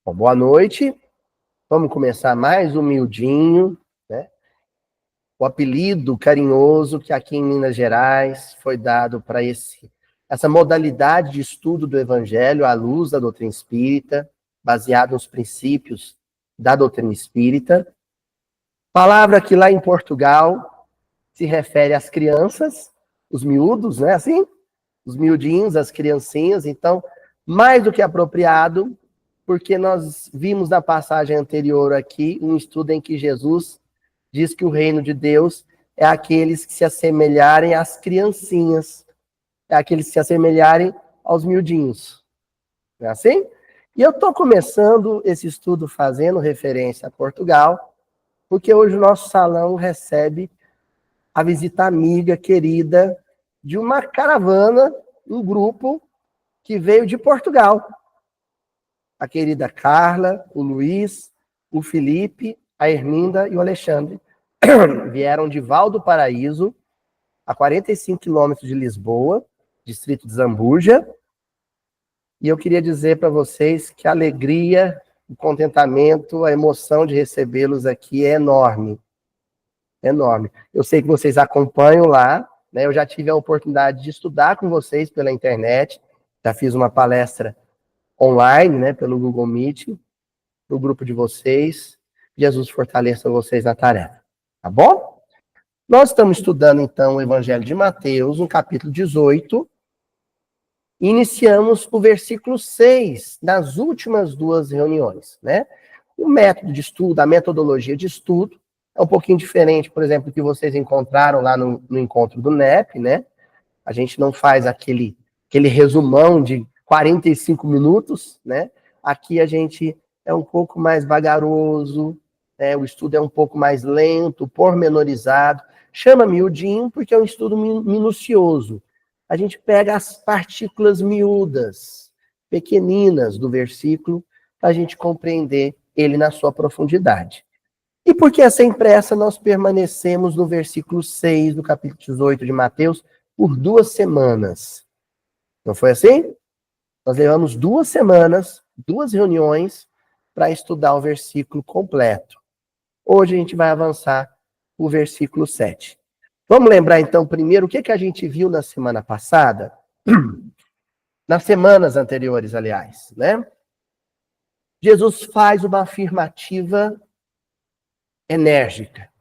Bom, boa noite. Vamos começar mais humildinho, né? O apelido carinhoso que aqui em Minas Gerais foi dado para essa modalidade de estudo do Evangelho à luz da doutrina espírita, baseado nos princípios da doutrina espírita. Palavra que lá em Portugal se refere às crianças, os miúdos, né? Assim, os miudinhos, as criancinhas. Então, mais do que apropriado, porque nós vimos na passagem anterior aqui um estudo em que Jesus diz que o reino de Deus é aqueles que se assemelharem às criancinhas, é aqueles que se assemelharem aos miudinhos. Não é assim? E eu estou começando esse estudo fazendo referência a Portugal, porque hoje o nosso salão recebe a visita amiga, querida, de uma caravana, um grupo que veio de Portugal. A querida Carla, o Luiz, o Felipe, a Herminda e o Alexandre vieram de Val do Paraíso, a 45 quilômetros de Lisboa, distrito de Zambuja. E eu queria dizer para vocês que a alegria, o contentamento, a emoção de recebê-los aqui é enorme. Enorme. Eu sei que vocês acompanham lá, né? Eu já tive a oportunidade de estudar com vocês pela internet, já fiz uma palestra online, né, pelo Google Meet, no grupo de vocês. Jesus fortaleça vocês na tarefa, tá bom? Nós estamos estudando, então, o Evangelho de Mateus, no capítulo 18, e iniciamos o versículo 6, nas últimas duas reuniões, né? O método de estudo, a metodologia de estudo, é um pouquinho diferente, por exemplo, do que vocês encontraram lá no encontro do NEP, né? A gente não faz aquele resumão de 45 minutos, né? Aqui a gente é um pouco mais vagaroso, né? O estudo é um pouco mais lento, pormenorizado. Chama miudinho porque é um estudo minucioso. A gente pega as partículas miúdas, pequeninas do versículo, para a gente compreender ele na sua profundidade. E porque essa pressa, nós permanecemos no versículo 6 do capítulo 18 de Mateus por 2 semanas. Não foi assim? Nós levamos 2 semanas, 2 reuniões, para estudar o versículo completo. Hoje a gente vai avançar o versículo 7. Vamos lembrar, então, primeiro, o que a gente viu na semana passada? Nas semanas anteriores, aliás, né? Jesus faz uma afirmativa enérgica.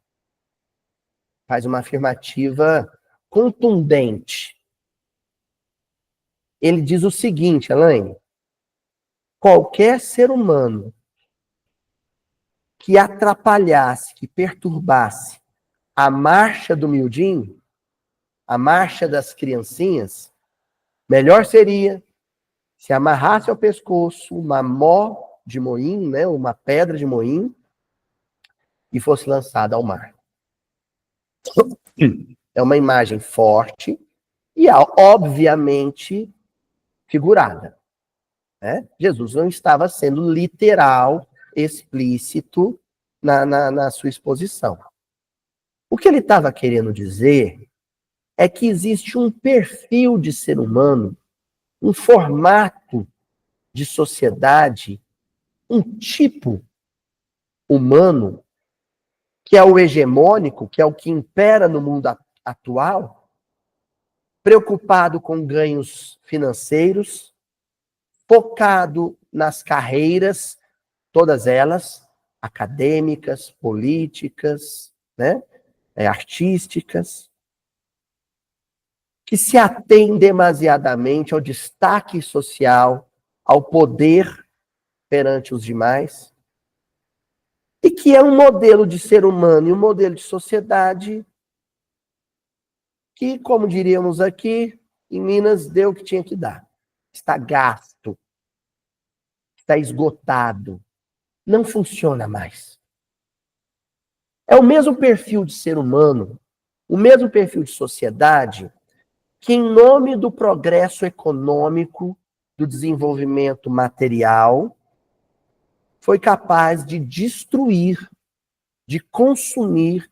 Faz uma afirmativa contundente. Ele diz o seguinte, Elaine: qualquer ser humano que atrapalhasse, que perturbasse a marcha do miudinho, a marcha das criancinhas, melhor seria se amarrasse ao pescoço uma mó de moinho, né, uma pedra de moinho, e fosse lançada ao mar. É uma imagem forte e, obviamente, figurada. Né? Jesus não estava sendo literal, explícito na sua exposição. O que ele estava querendo dizer é que existe um perfil de ser humano, um formato de sociedade, um tipo humano, que é o hegemônico, que é o que impera no mundo atual, preocupado com ganhos financeiros, focado nas carreiras, todas elas, acadêmicas, políticas, né, artísticas, que se atém demasiadamente ao destaque social, ao poder perante os demais, e que é um modelo de ser humano e um modelo de sociedade que, como diríamos aqui, em Minas, deu o que tinha que dar. Está gasto, está esgotado, não funciona mais. É o mesmo perfil de ser humano, o mesmo perfil de sociedade, que em nome do progresso econômico, do desenvolvimento material, foi capaz de destruir, de consumir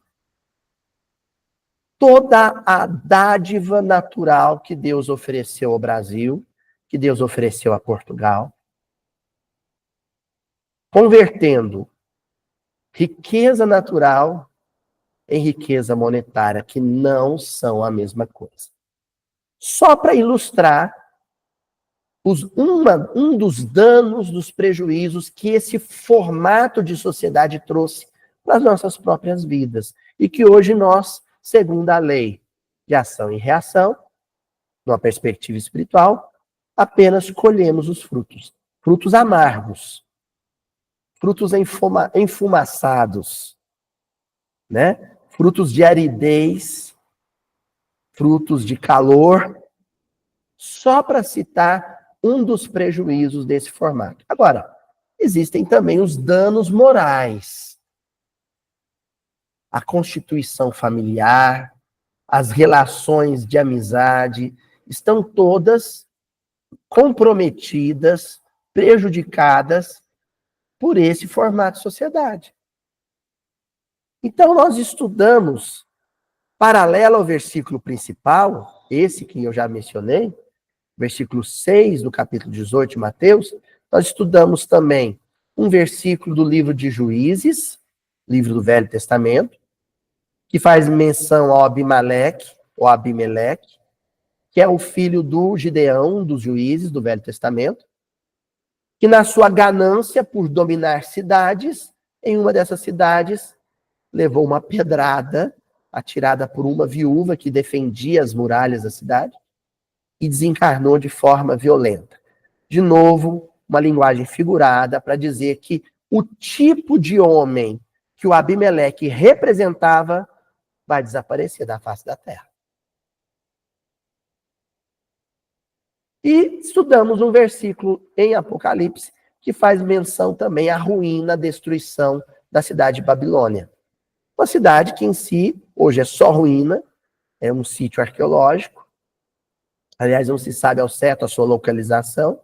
toda a dádiva natural que Deus ofereceu ao Brasil, que Deus ofereceu a Portugal. convertendo riqueza natural em riqueza monetária, que não são a mesma coisa. Só para ilustrar um dos danos, dos prejuízos que esse formato de sociedade trouxe para as nossas próprias vidas. E que hoje nós, segundo a lei de ação e reação, numa perspectiva espiritual, apenas colhemos os frutos. Frutos amargos, frutos enfumaçados, né? Frutos de aridez, frutos de calor, só para citar um dos prejuízos desse formato. Agora, existem também os danos morais. A constituição familiar, as relações de amizade, estão todas comprometidas, prejudicadas por esse formato de sociedade. Então, nós estudamos, paralelo ao versículo principal, esse que eu já mencionei, versículo 6 do capítulo 18 de Mateus, nós estudamos também um versículo do livro de Juízes, livro do Velho Testamento, que faz menção ao Abimeleque, que é o filho do Gideão, dos juízes do Velho Testamento, que na sua ganância por dominar cidades, em uma dessas cidades, levou uma pedrada atirada por uma viúva que defendia as muralhas da cidade e desencarnou de forma violenta. De novo, uma linguagem figurada para dizer que o tipo de homem que o Abimeleque representava vai desaparecer da face da terra. E estudamos um versículo em Apocalipse que faz menção também à ruína, à destruição da cidade de Babilônia. Uma cidade que em si, hoje é só ruína, é um sítio arqueológico. Aliás, não se sabe ao certo a sua localização,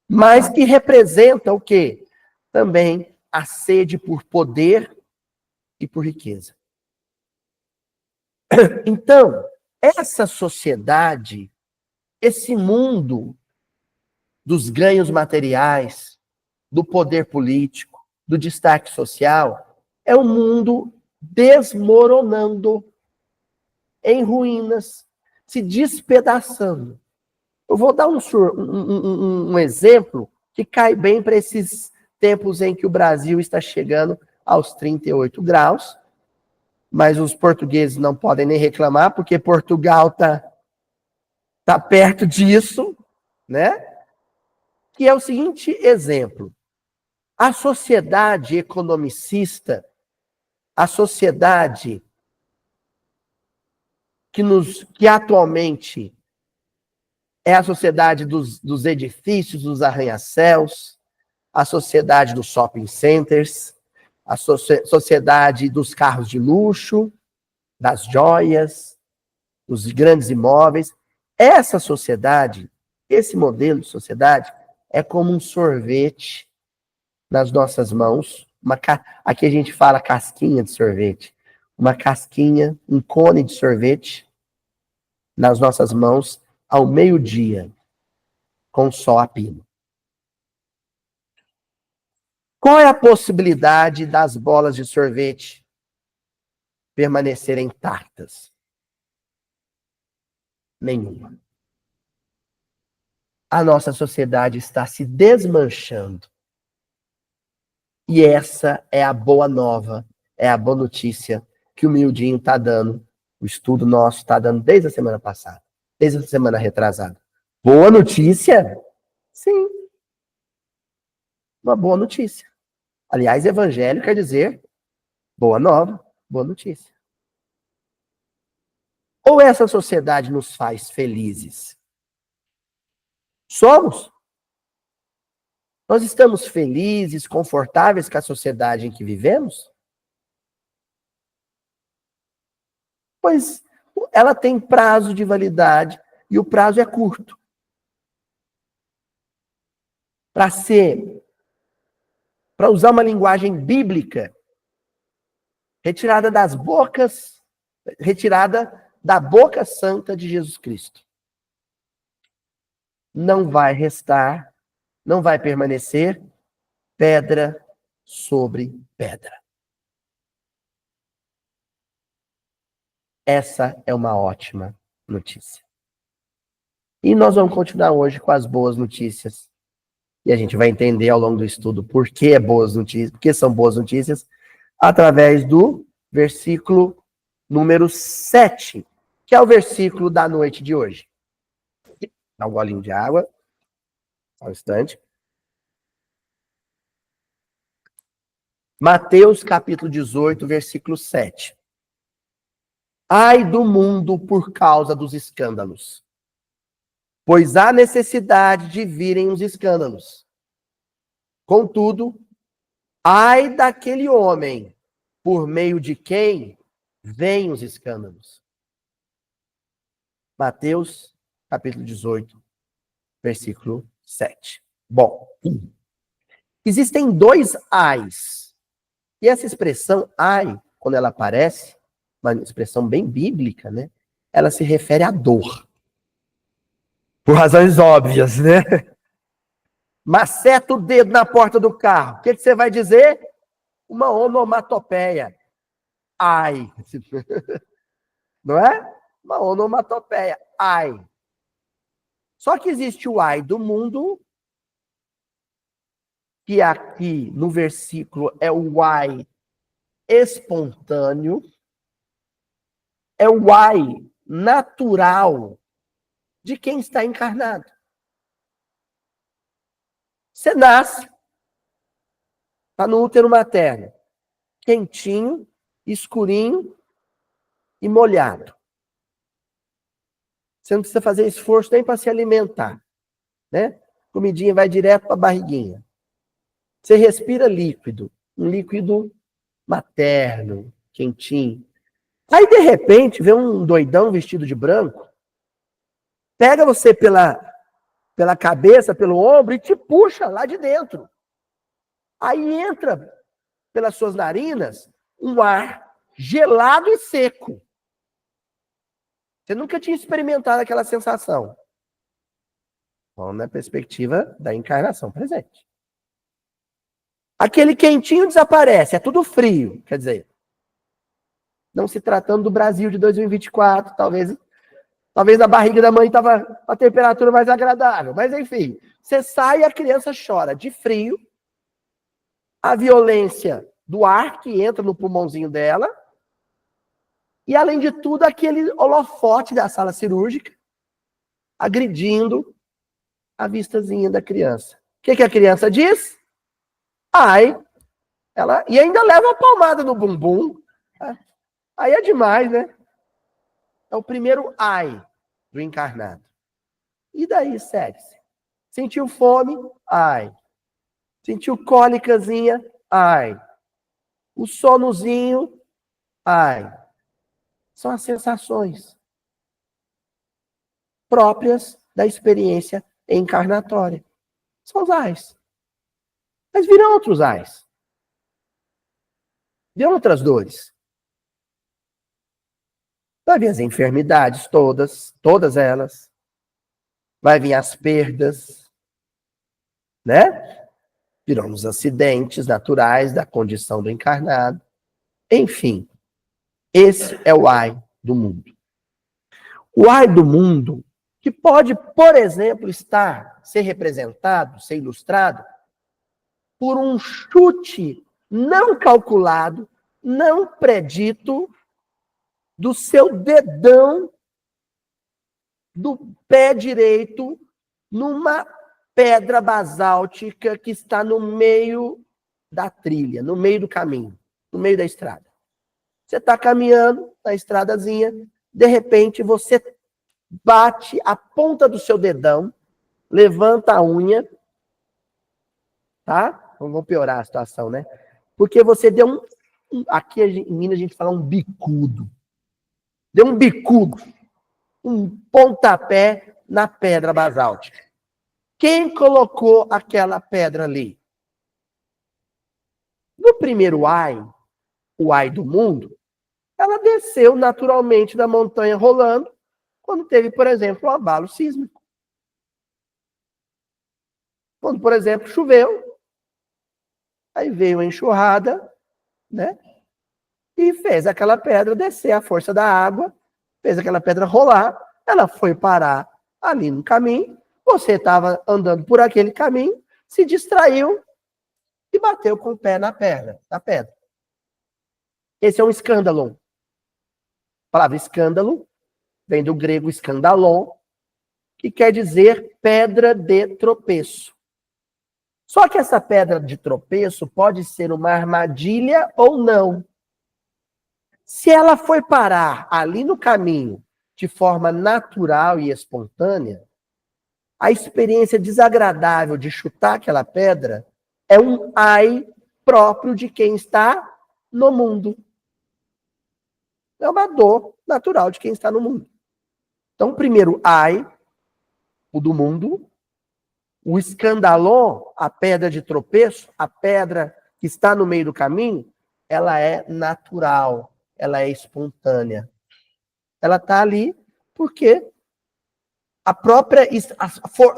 mas que representa o quê? Também a sede por poder e por riqueza. Então, essa sociedade, esse mundo dos ganhos materiais, do poder político, do destaque social, é um mundo desmoronando, em ruínas, se despedaçando. Eu vou dar um exemplo que cai bem para esses tempos em que o Brasil está chegando aos 38 graus, mas os portugueses não podem nem reclamar, porque Portugal tá perto disso, né? Que é o seguinte exemplo. A sociedade economicista, a sociedade que atualmente é a sociedade dos edifícios, dos arranha-céus, a sociedade dos shopping centers, a sociedade dos carros de luxo, das joias, dos grandes imóveis. Essa sociedade, esse modelo de sociedade, é como um sorvete nas nossas mãos. Aqui a gente fala casquinha de sorvete. Uma casquinha, um cone de sorvete nas nossas mãos ao meio-dia, com sol a pino. Qual é a possibilidade das bolas de sorvete permanecerem intactas? Nenhuma. A nossa sociedade está se desmanchando. E essa é a boa nova, é a boa notícia que o Mildinho está dando, o estudo nosso está dando desde a semana passada, desde a semana retrasada. Boa notícia? Sim. Uma boa notícia. Aliás, evangelho quer dizer boa nova, boa notícia. Ou essa sociedade nos faz felizes? Somos? Nós estamos felizes, confortáveis com a sociedade em que vivemos? Pois ela tem prazo de validade e o prazo é curto. Para usar uma linguagem bíblica, retirada da boca santa de Jesus Cristo. Não vai restar, não vai permanecer pedra sobre pedra. Essa é uma ótima notícia. E nós vamos continuar hoje com as boas notícias. E a gente vai entender ao longo do estudo por que é boas notícias, por que são boas notícias, através do versículo número 7, que é o versículo da noite de hoje. Dá um golinho de água. Só um instante. Mateus capítulo 18, versículo 7. Ai do mundo por causa dos escândalos, pois há necessidade de virem os escândalos. Contudo, ai daquele homem por meio de quem vêm os escândalos. Mateus capítulo 18, versículo 7. Bom, existem dois ais. E essa expressão ai, quando ela aparece, uma expressão bem bíblica, né? Ela se refere à dor. Por razões óbvias, né? Maceta o dedo na porta do carro. O que você vai dizer? Uma onomatopeia. Ai. Não é? Uma onomatopeia. Ai. Só que existe o ai do mundo, que aqui no versículo é o ai espontâneo, é o ai natural de quem está encarnado. Você nasce, está no útero materno, quentinho, escurinho e molhado. Você não precisa fazer esforço nem para se alimentar, né? Comidinha vai direto para a barriguinha. Você respira líquido, um líquido materno, quentinho. Aí, de repente, vem um doidão vestido de branco, pega você pela cabeça, pelo ombro e te puxa lá de dentro. Aí entra pelas suas narinas um ar gelado e seco. Você nunca tinha experimentado aquela sensação. Vamos na perspectiva da encarnação presente. Aquele quentinho desaparece, é tudo frio. Quer dizer, não se tratando do Brasil de 2024, talvez na barriga da mãe estava a temperatura mais agradável. Mas enfim, você sai e a criança chora de frio, a violência do ar que entra no pulmãozinho dela, e além de tudo, aquele holofote da sala cirúrgica agredindo a vistazinha da criança. O que a criança diz? Ai, e ainda leva uma palmada no bumbum. Aí é demais, né? É o primeiro ai do encarnado. E daí, segue-se. Sentiu fome? Ai. Sentiu cólicazinha? Ai. O sonozinho? Ai. São as sensações próprias da experiência encarnatória. São os ais. Mas virão outros ais. Virão outras dores. Vai vir as enfermidades todas elas. Vai vir as perdas, né? Virão os acidentes naturais da condição do encarnado. Enfim, esse é o ai do mundo. O ai do mundo, que pode, por exemplo, ser representado, ser ilustrado, por um chute não calculado, não predito, do seu dedão do pé direito numa pedra basáltica que está no meio da trilha, no meio do caminho, no meio da estrada. Você está caminhando na estradazinha, de repente você bate a ponta do seu dedão, levanta a unha, tá? Vamos piorar a situação, né? Porque você deu aqui em Minas a gente fala um bicudo. Deu um bicudo, um pontapé na pedra basáltica. Quem colocou aquela pedra ali? No primeiro ai, o ai do mundo, ela desceu naturalmente da montanha rolando, quando teve, por exemplo, um abalo sísmico. Quando, por exemplo, choveu, Aí veio a enxurrada, né? E fez aquela pedra descer à força da água, fez aquela pedra rolar, ela foi parar ali no caminho, você estava andando por aquele caminho, se distraiu e bateu com o pé na pedra. Esse é um escândalo. A palavra escândalo vem do grego escandalon, que quer dizer pedra de tropeço. Só que essa pedra de tropeço pode ser uma armadilha ou não. Se ela foi parar ali no caminho de forma natural e espontânea, a experiência desagradável de chutar aquela pedra é um ai próprio de quem está no mundo. É uma dor natural de quem está no mundo. Então, o primeiro ai, o do mundo, o escandalon, a pedra de tropeço, a pedra que está no meio do caminho, ela é natural, ela é espontânea. Ela está ali porque a própria,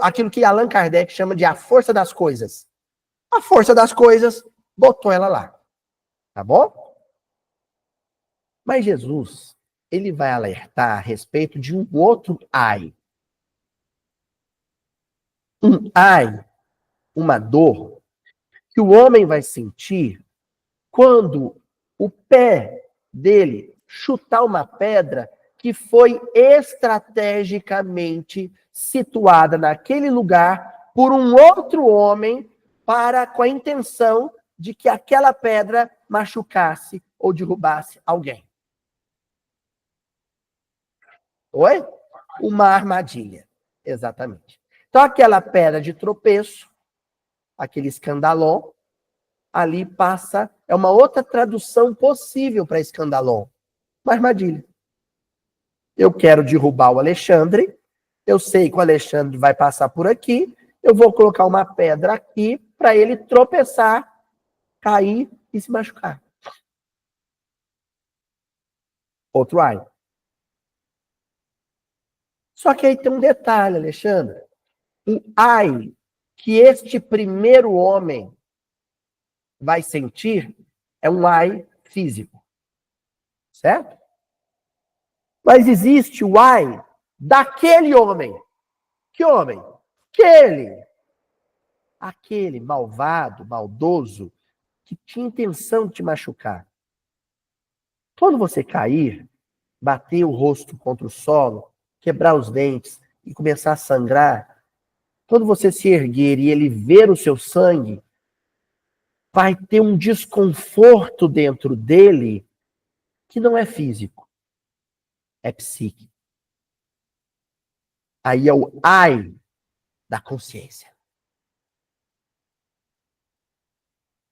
aquilo que Allan Kardec chama de a força das coisas. A força das coisas botou ela lá. Tá bom? Mas Jesus, ele vai alertar a respeito de um outro ai. Um ai, uma dor, que o homem vai sentir quando o pé dele chutar uma pedra que foi estrategicamente situada naquele lugar por um outro homem para com a intenção de que aquela pedra machucasse ou derrubasse alguém. Oi? Uma armadilha. Exatamente. Então, aquela pedra de tropeço, aquele escandalon, ali passa, é uma outra tradução possível para escandalon. Uma armadilha. Eu quero derrubar o Alexandre, eu sei que o Alexandre vai passar por aqui, eu vou colocar uma pedra aqui para ele tropeçar, cair e se machucar. Outro ai. Só que aí tem um detalhe, Alexandre. O ai que este primeiro homem vai sentir é um ai físico. Certo? Mas existe o ai daquele homem. Que homem? Aquele malvado, maldoso, que tinha intenção de te machucar. Quando você cair, bater o rosto contra o solo, quebrar os dentes e começar a sangrar, quando você se erguer e ele ver o seu sangue, vai ter um desconforto dentro dele que não é físico, é psíquico. Aí é o ai da consciência.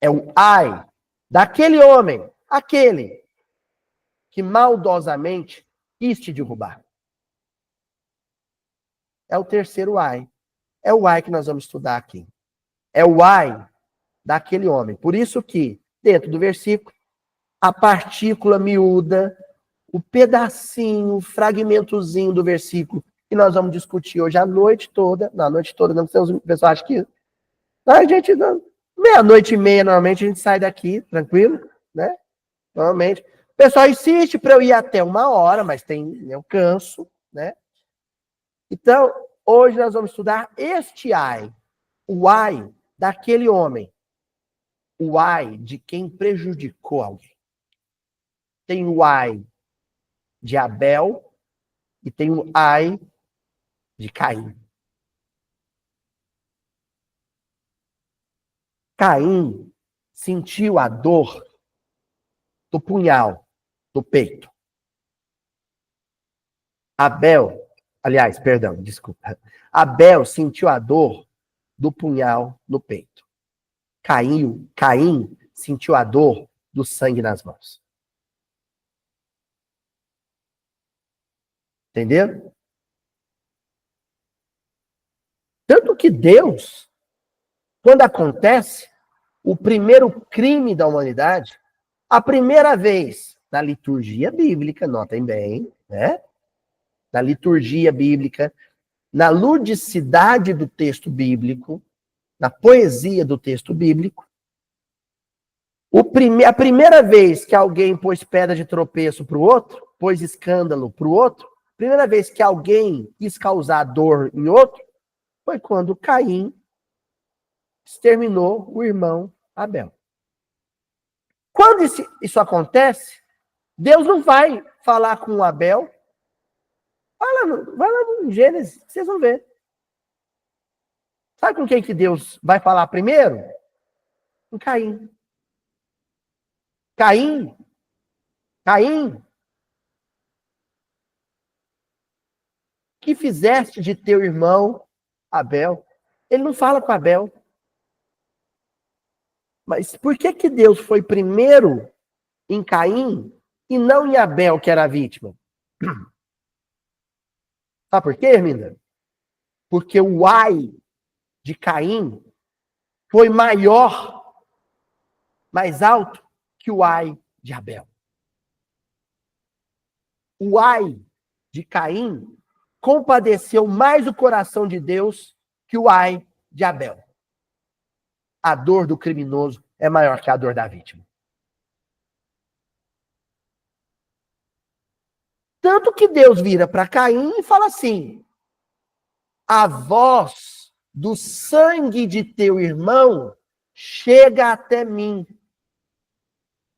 É o ai daquele homem, aquele que maldosamente quis te derrubar. É o terceiro ai. É o ai que nós vamos estudar aqui. É o ai daquele homem. Por isso que, dentro do versículo, a partícula miúda, o pedacinho, o fragmentozinho do versículo que nós vamos discutir hoje a noite toda. Na noite toda, não, o pessoal acha que... A gente, meia-noite e meia, normalmente, a gente sai daqui, tranquilo, né? Normalmente. O pessoal insiste para eu ir até 1 hora, mas eu canso, né? Então, hoje nós vamos estudar este ai. O ai daquele homem. O ai de quem prejudicou alguém. Tem o ai de Abel e tem o ai de Caim. Caim sentiu a dor do punhal, do peito. Abel sentiu a dor do punhal no peito. Caim sentiu a dor do sangue nas mãos. Entendeu? Tanto que Deus, quando acontece o primeiro crime da humanidade, a primeira vez na liturgia bíblica, notem bem, né? Na liturgia bíblica, na ludicidade do texto bíblico, na poesia do texto bíblico, A primeira vez que alguém pôs pedra de tropeço para o outro, pôs escândalo para o outro, primeira vez que alguém quis causar dor em outro, foi quando Caim exterminou o irmão Abel. Quando isso acontece, Deus não vai falar com o Abel. Vai lá no Gênesis, vocês vão ver. Sabe com quem que Deus vai falar primeiro? Com Caim. Caim, que fizeste de teu irmão Abel? Ele não fala com Abel. Mas por que que Deus foi primeiro em Caim e não em Abel, que era a vítima? Sabe por quê, Herminda? Porque o ai de Caim foi maior, mais alto que o ai de Abel. O ai de Caim compadeceu mais o coração de Deus que o ai de Abel. A dor do criminoso é maior que a dor da vítima. Tanto que Deus vira para Caim e fala assim: a voz do sangue de teu irmão chega até mim.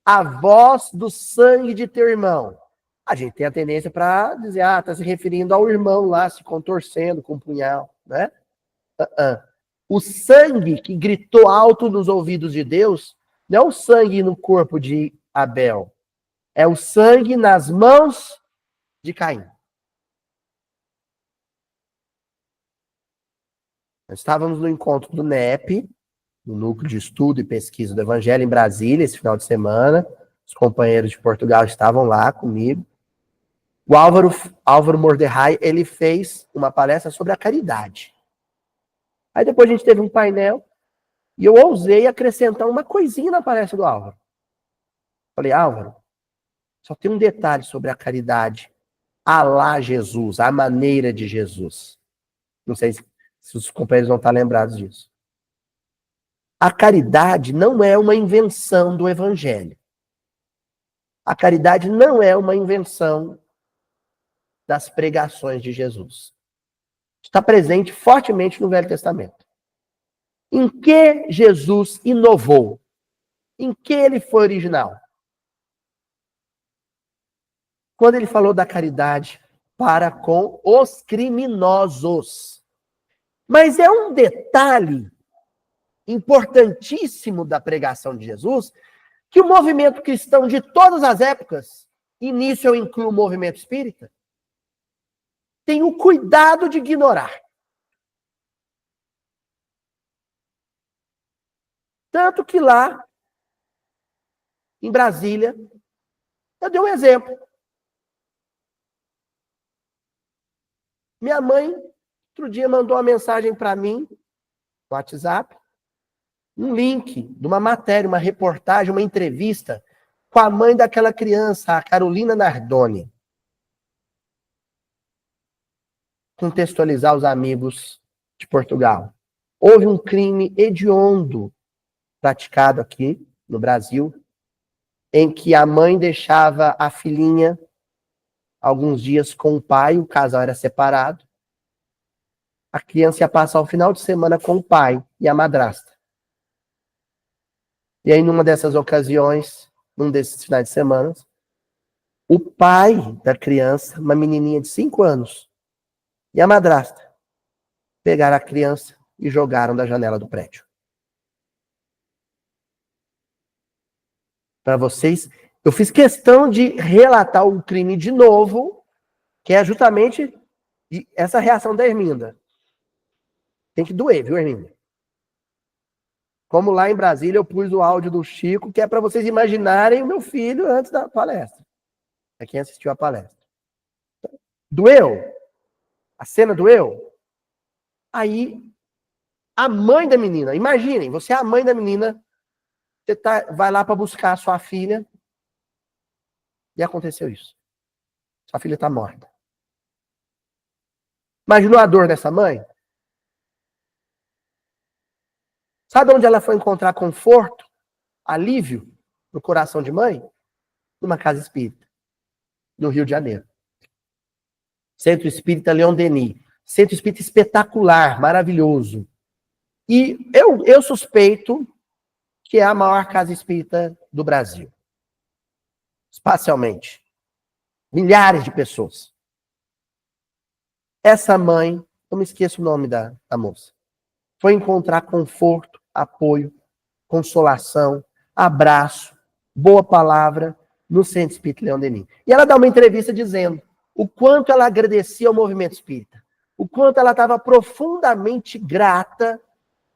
A voz do sangue de teu irmão. A gente tem a tendência para dizer, está se referindo ao irmão lá, se contorcendo com um punhal, né? O sangue que gritou alto nos ouvidos de Deus não é o sangue no corpo de Abel, é o sangue nas mãos de Caim. Nós estávamos no encontro do NEP, no Núcleo de Estudo e Pesquisa do Evangelho, em Brasília, esse final de semana. Os companheiros de Portugal estavam lá comigo. O Álvaro Mordecai, ele fez uma palestra sobre a caridade. Aí depois a gente teve um painel e eu ousei acrescentar uma coisinha na palestra do Álvaro. Falei, Álvaro, só tem um detalhe sobre a caridade. A lá Jesus, a maneira de Jesus. Não sei se os companheiros vão estar lembrados disso. A caridade não é uma invenção do Evangelho. A caridade não é uma invenção das pregações de Jesus. Está presente fortemente no Velho Testamento. Em que Jesus inovou? Em que ele foi original? Quando ele falou da caridade para com os criminosos. Mas é um detalhe importantíssimo da pregação de Jesus, que o movimento cristão de todas as épocas, e nisso eu incluo o movimento espírita, tem o cuidado de ignorar. Tanto que lá, em Brasília, eu dei um exemplo. Minha mãe, outro dia, mandou uma mensagem para mim, no WhatsApp, um link de uma matéria, uma reportagem, uma entrevista com a mãe daquela criança, a Carolina Nardoni. Contextualizar os amigos de Portugal. Houve um crime hediondo praticado aqui no Brasil, em que a mãe deixava a filhinha alguns dias com o pai, o casal era separado. A criança ia passar o final de semana com o pai e a madrasta. E aí, numa dessas ocasiões, num desses finais de semana, o pai da criança, uma menininha de 5 anos, e a madrasta pegaram a criança e jogaram da janela do prédio. Para vocês, eu fiz questão de relatar o crime de novo, que é justamente essa reação da Herminda. Tem que doer, viu, Herminda? Como lá em Brasília eu pus o áudio do Chico, que é para vocês imaginarem o meu filho antes da palestra. É quem assistiu a palestra. Doeu? A cena doeu? Aí, a mãe da menina, imaginem, você é a mãe da menina, você vai lá para buscar a sua filha, e aconteceu isso. Sua filha está morta. Imaginou a dor dessa mãe? Sabe onde ela foi encontrar conforto, alívio? no coração de mãe? Numa casa espírita, no Rio de Janeiro. Centro Espírita Leon Denis. Centro Espírita espetacular, maravilhoso. E eu suspeito que é a maior casa espírita do Brasil. Espacialmente. Milhares de pessoas. Essa mãe, eu me esqueço o nome da moça, foi encontrar conforto, apoio, consolação, abraço, boa palavra no Centro Espírita Leon Denis. E ela dá uma entrevista dizendo o quanto ela agradecia ao movimento espírita, o quanto ela estava profundamente grata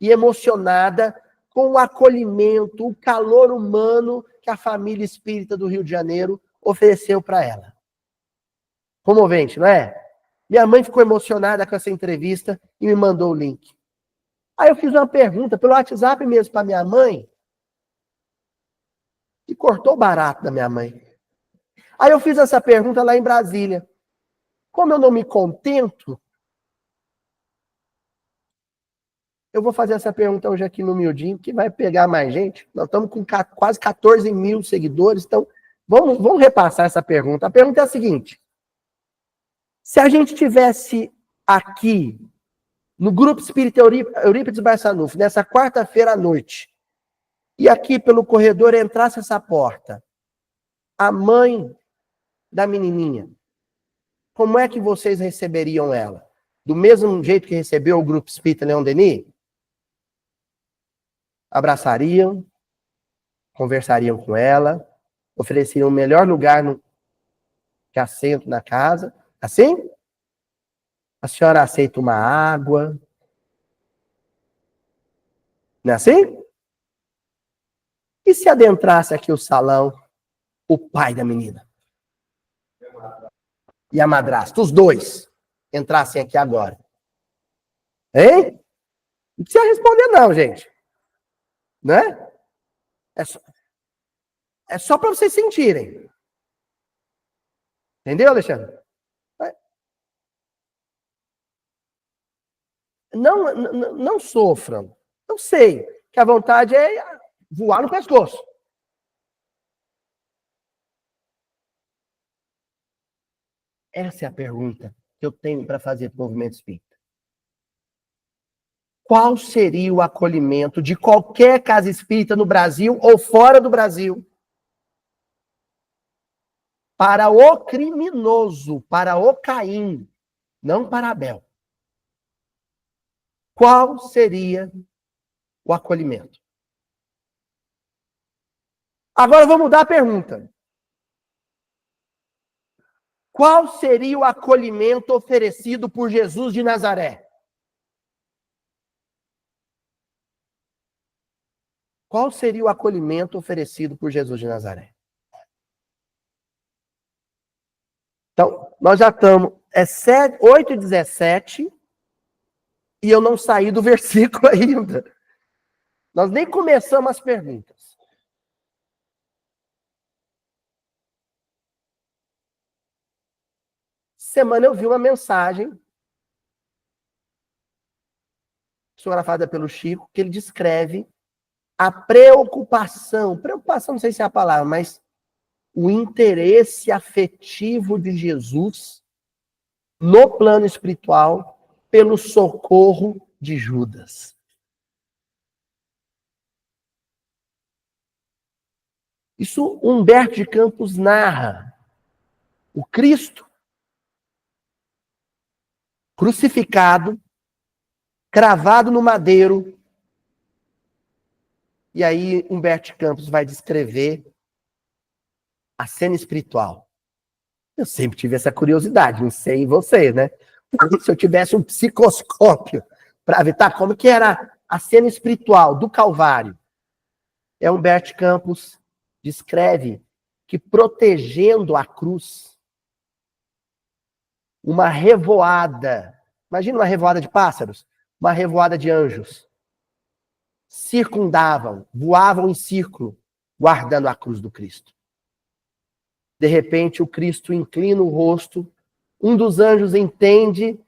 e emocionada com o acolhimento, o calor humano que a família espírita do Rio de Janeiro ofereceu para ela. Comovente, não é? Minha mãe ficou emocionada com essa entrevista e me mandou o link. Aí eu fiz uma pergunta pelo WhatsApp mesmo para minha mãe e cortou o barato da minha mãe. Aí eu fiz essa pergunta lá em Brasília. Como eu não me contento, eu vou fazer essa pergunta hoje aqui no Miudinho, que vai pegar mais gente. Nós estamos com quase 14 mil seguidores, então vamos repassar essa pergunta. A pergunta é a seguinte: se a gente tivesse aqui, no Grupo Espírita Eurípides Barçanufo, nessa quarta-feira à noite, e aqui pelo corredor entrasse essa porta, a mãe da menininha, como é que vocês receberiam ela? Do mesmo jeito que recebeu o Grupo Espírita Leon Denis? Abraçariam, conversariam com ela, ofereceriam o melhor lugar que assento na casa. Assim? A senhora aceita uma água? Não é assim? E se adentrasse aqui o salão, o pai da menina e a madrasta, os dois, entrassem aqui agora? Hein? Não precisa responder não, gente. Né? É só para vocês sentirem. Entendeu, Alexandre? Não sofram. Eu sei que a vontade é voar no pescoço. Essa é a pergunta que eu tenho para fazer para o movimento espírita. Qual seria o acolhimento de qualquer casa espírita no Brasil ou fora do Brasil para o criminoso, para o Caim, não para Abel? Qual seria o acolhimento? Agora vou mudar a pergunta. Qual seria o acolhimento oferecido por Jesus de Nazaré? Qual seria o acolhimento oferecido por Jesus de Nazaré? Então, nós já estamos, 8h17, e eu não saí do versículo ainda. Nós nem começamos as perguntas. Semana eu vi uma mensagem psicografada pelo Chico, que ele descreve a preocupação, não sei se é a palavra, mas o interesse afetivo de Jesus no plano espiritual pelo socorro de Judas. Isso Humberto de Campos narra. O Cristo crucificado, cravado no madeiro. E aí Humberto de Campos vai descrever a cena espiritual. Eu sempre tive essa curiosidade, não sei vocês, né? Se eu tivesse um psicoscópio para ver como que era a cena espiritual do Calvário. Humberto de Campos descreve que protegendo a cruz, uma revoada, imagina uma revoada de pássaros, uma revoada de anjos, circundavam, voavam em círculo, guardando a cruz do Cristo. De repente, o Cristo inclina o rosto, um dos anjos entende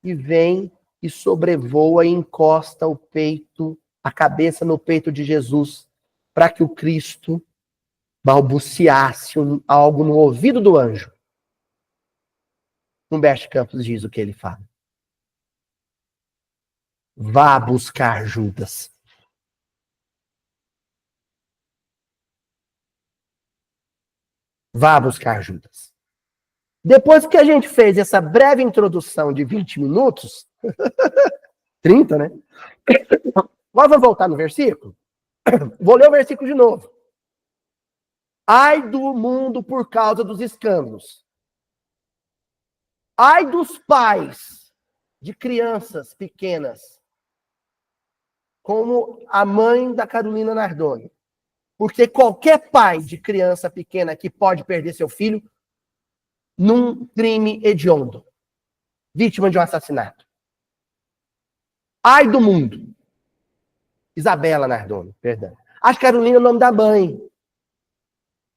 e vem e sobrevoa e encosta o peito, a cabeça no peito de Jesus, para que o Cristo balbuciasse algo no ouvido do anjo. Humberto Campos diz o que ele fala. Vá buscar Judas. Vá buscar Judas. Depois que a gente fez essa breve introdução de 20 minutos, 30, né? Agora vamos voltar no versículo? Vou ler o versículo de novo. Ai do mundo por causa dos escândalos. Ai dos pais de crianças pequenas, como a mãe da Carolina Nardoni. Porque qualquer pai de criança pequena que pode perder seu filho num crime hediondo, vítima de um assassinato. Ai do mundo. Isabela Nardoni, perdão. Acho que Carolina é o nome da mãe.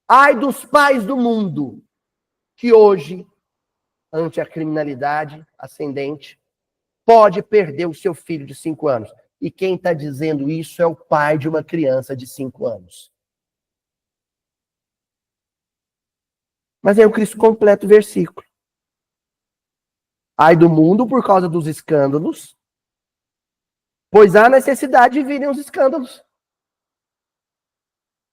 Ai dos pais do mundo, que hoje, ante a criminalidade ascendente, pode perder o seu filho de 5 anos. E quem está dizendo isso é o pai de uma criança de 5 anos. Mas aí o Cristo completa o versículo. Ai do mundo por causa dos escândalos, pois há necessidade de virem os escândalos.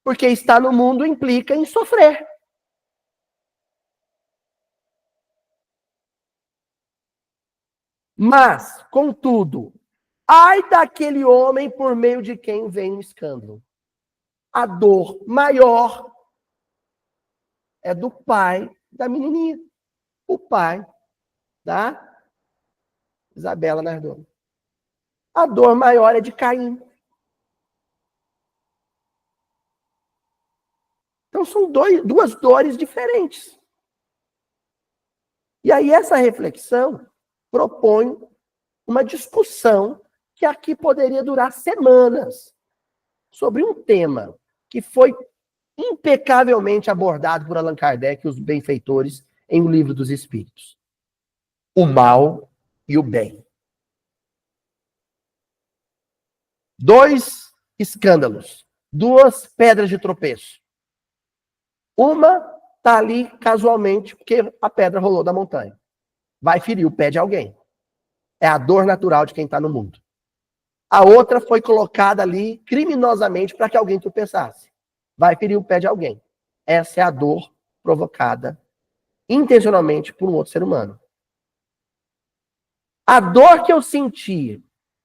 Porque estar no mundo implica em sofrer. Mas, contudo, ai daquele homem por meio de quem vem o escândalo. A dor maior é do pai da menininha. O pai da Isabela Nardoni. A dor maior é de Caim. Então são duas dores diferentes. E aí essa reflexão propõe uma discussão que aqui poderia durar semanas sobre um tema que foi impecavelmente abordado por Allan Kardec e os benfeitores em O Livro dos Espíritos. O mal e o bem. 2 escândalos, 2 pedras de tropeço. Uma está ali casualmente porque a pedra rolou da montanha. Vai ferir o pé de alguém. É a dor natural de quem está no mundo. A outra foi colocada ali criminosamente para que alguém tropeçasse. Vai ferir o pé de alguém. Essa é a dor provocada intencionalmente por um outro ser humano. A dor que eu senti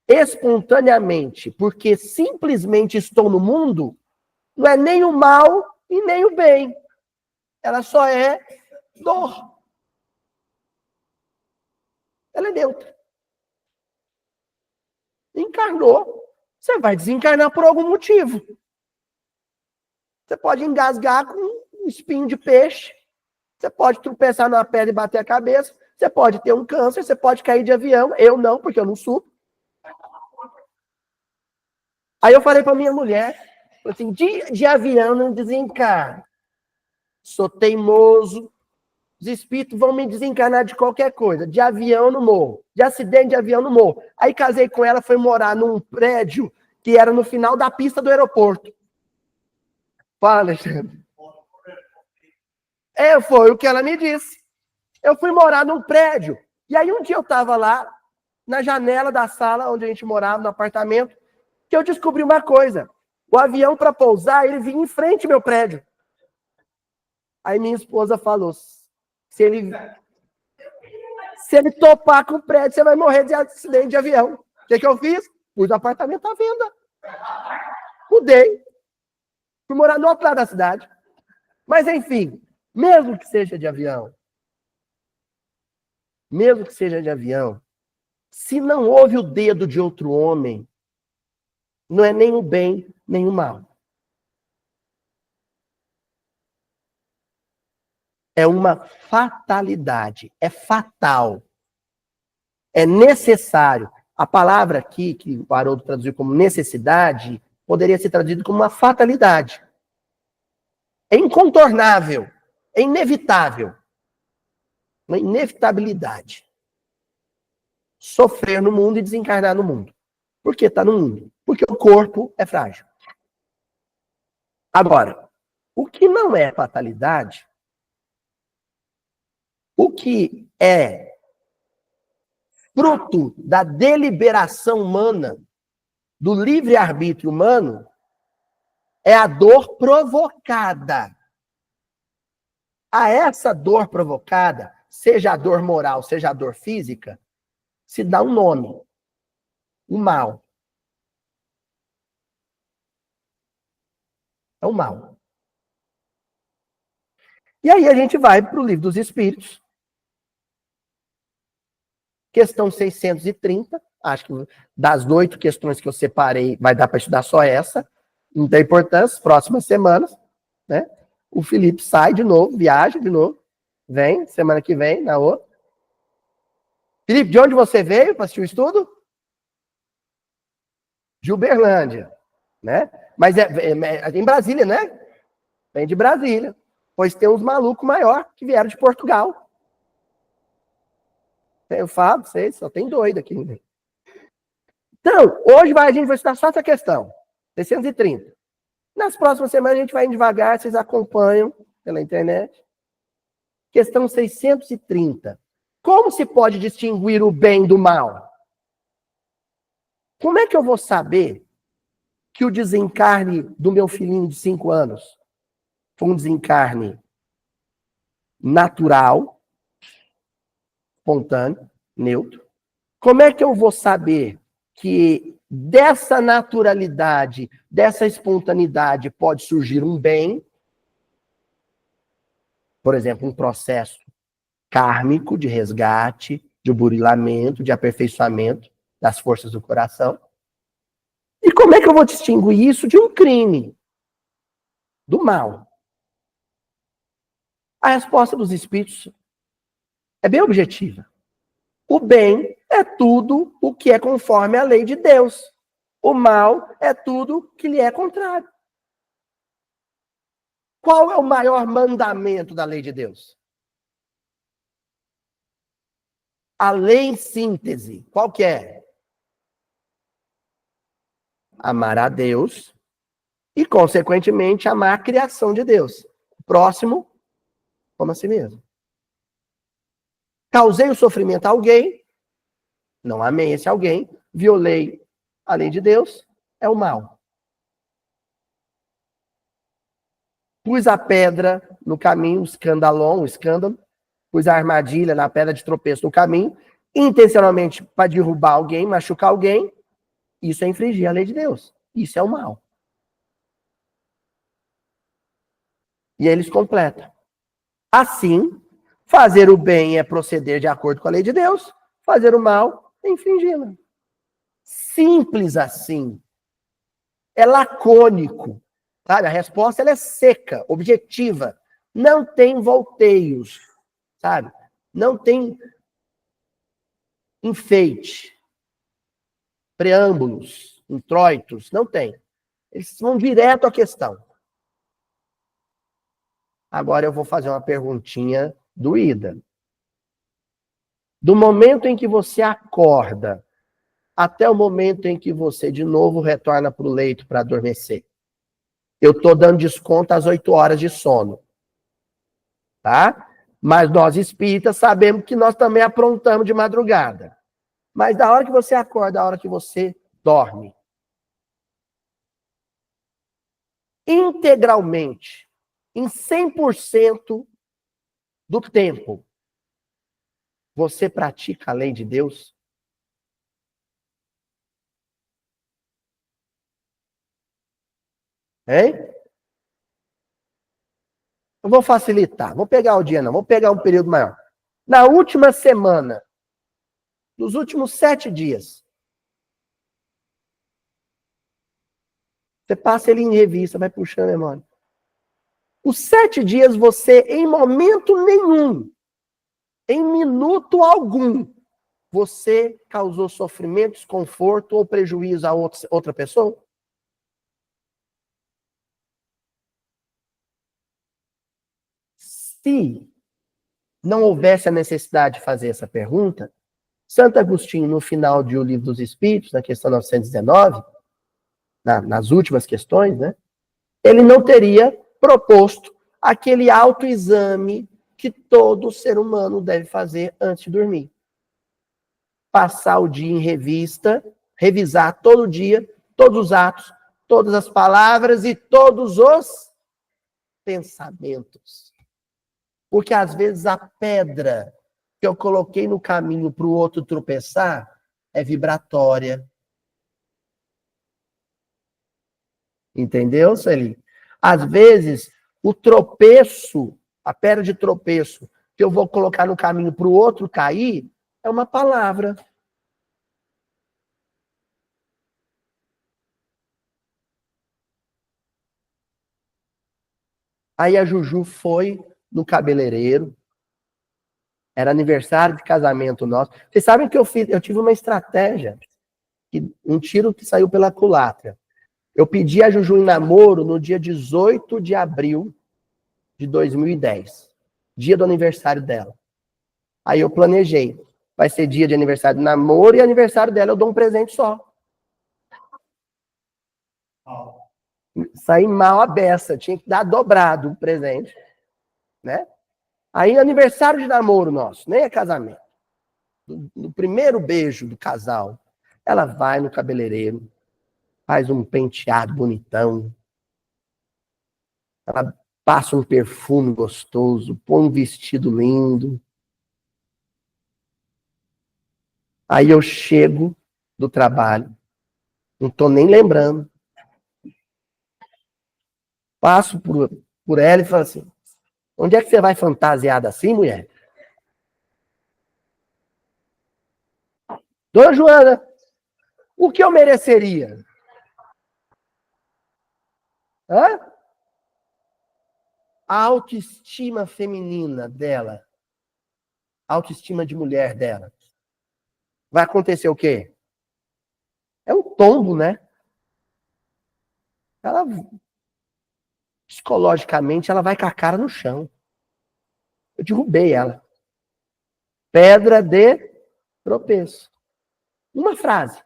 espontaneamente, porque simplesmente estou no mundo, não é nem o mal e nem o bem. Ela só é dor. Ela é neutra. Encarnou. Você vai desencarnar por algum motivo. Você pode engasgar com um espinho de peixe. Você pode tropeçar numa pedra e bater a cabeça. Você pode ter um câncer. Você pode cair de avião. Eu não, porque eu não subo. Aí eu falei para minha mulher, assim, de avião não desencarno. Sou teimoso. Os espíritos vão me desencarnar de qualquer coisa. De avião eu não morro. De acidente de avião eu não morro. Aí casei com ela, fui morar num prédio que era no final da pista do aeroporto. Fala, Alexandre. Foi o que ela me disse. Eu fui morar num prédio. E aí um dia eu estava lá, na janela da sala onde a gente morava, no apartamento, que eu descobri uma coisa. O avião, para pousar, ele vinha em frente ao meu prédio. Aí minha esposa falou, se ele topar com o prédio, você vai morrer de acidente de avião. O que eu fiz? Pus o apartamento à venda. Mudei. Fui morar no outro lado da cidade. Mas, enfim, mesmo que seja de avião, se não houve o dedo de outro homem, não é nem o bem, nem o mal. É uma fatalidade. É fatal. É necessário. A palavra aqui, que o Haroldo traduziu como necessidade, poderia ser traduzido como uma fatalidade. É incontornável. É inevitável. Uma inevitabilidade. Sofrer no mundo e desencarnar no mundo. Por que está no mundo? Porque o corpo é frágil. Agora, o que não é fatalidade, o que é fruto da deliberação humana, do livre-arbítrio humano, é a dor provocada. A essa dor provocada, seja a dor moral, seja a dor física, se dá um nome: o mal. É o mal. E aí a gente vai para o Livro dos Espíritos, questão 630, acho que das 8 questões que eu separei, vai dar para estudar só essa, não tem importância, próximas semanas, né? O Felipe sai de novo, viaja de novo, vem, semana que vem, na outra. Felipe, de onde você veio para assistir o estudo? De Uberlândia, né? Mas é em Brasília, né? Vem de Brasília. Pois tem uns malucos maior que vieram de Portugal. Eu falo, vocês, só tem doido aqui. Então, hoje a gente vai estudar só essa questão. 630. Nas próximas semanas a gente vai indo devagar, vocês acompanham pela internet. Questão 630. Como se pode distinguir o bem do mal? Como é que eu vou saber que o desencarne do meu filhinho de 5 anos foi um desencarne natural, espontâneo, neutro? Como é que eu vou saber que dessa naturalidade, dessa espontaneidade pode surgir um bem? Por exemplo, um processo kármico de resgate, de burilamento, de aperfeiçoamento das forças do coração. E como é que eu vou distinguir isso de um crime, do mal? A resposta dos espíritos é bem objetiva. O bem é tudo o que é conforme a lei de Deus. O mal é tudo que lhe é contrário. Qual é o maior mandamento da lei de Deus? A lei em síntese, qual que é? Amar a Deus e, consequentemente, amar a criação de Deus. O próximo, como a si mesmo. Causei o sofrimento a alguém, não amei esse alguém, violei a lei de Deus, é o mal. Pus a pedra no caminho, o escândalo, pus a armadilha na pedra de tropeço no caminho, intencionalmente para derrubar alguém, machucar alguém, isso é infringir a lei de Deus. Isso é o mal. E aí eles completam. Assim, fazer o bem é proceder de acordo com a lei de Deus, fazer o mal é infringi-la. Simples assim. É lacônico. Sabe? A resposta ela é seca, objetiva. Não tem volteios. Sabe? Não tem enfeite, preâmbulos, introitos. Não tem. Eles vão direto à questão. Agora eu vou fazer uma perguntinha doída. Do momento em que você acorda até o momento em que você de novo retorna para o leito para adormecer, eu estou dando desconto às 8 horas de sono. Tá? Mas nós espíritas sabemos que nós também aprontamos de madrugada. Mas da hora que você acorda, da hora que você dorme, integralmente, em 100% do tempo, você pratica a lei de Deus? Hein? Eu vou facilitar. Vou pegar o dia, não. Vou pegar um período maior. Na última semana, nos últimos 7 dias, você passa ele em revista, vai puxando a memória. Os 7 dias você, em momento nenhum, em minuto algum, você causou sofrimento, desconforto ou prejuízo a outra pessoa? Se não houvesse a necessidade de fazer essa pergunta, Santo Agostinho, no final de O Livro dos Espíritos, na questão 919, nas últimas questões, né? ele não teria proposto aquele autoexame que todo ser humano deve fazer antes de dormir. Passar o dia em revista, revisar todo dia, todos os atos, todas as palavras e todos os pensamentos. Porque às vezes a pedra que eu coloquei no caminho para o outro tropeçar é vibratória. Entendeu, Celi? Às vezes, o tropeço, a pedra de tropeço que eu vou colocar no caminho para o outro cair, é uma palavra. Aí a Juju foi no cabeleireiro, era aniversário de casamento nosso. Vocês sabem que eu fiz? Eu tive uma estratégia, um tiro que saiu pela culatra. Eu pedi a Juju em namoro no dia 18 de abril de 2010, dia do aniversário dela. Aí eu planejei, vai ser dia de aniversário de namoro e aniversário dela eu dou um presente só. Saí mal a beça, tinha que dar dobrado o presente, né? Aí aniversário de namoro nosso, nem é casamento. No primeiro beijo do casal, ela vai no cabeleireiro, faz um penteado bonitão, ela passa um perfume gostoso, põe um vestido lindo. Aí eu chego do trabalho, não tô nem lembrando. Passo por ela e falo assim, onde é que você vai fantasiada assim, mulher? Dona Joana, o que eu mereceria? Hã? A autoestima feminina dela, a autoestima de mulher dela. Vai acontecer o quê? É um tombo, né? Ela, psicologicamente, ela vai com a cara no chão. Eu derrubei ela. Pedra de tropeço. Uma frase.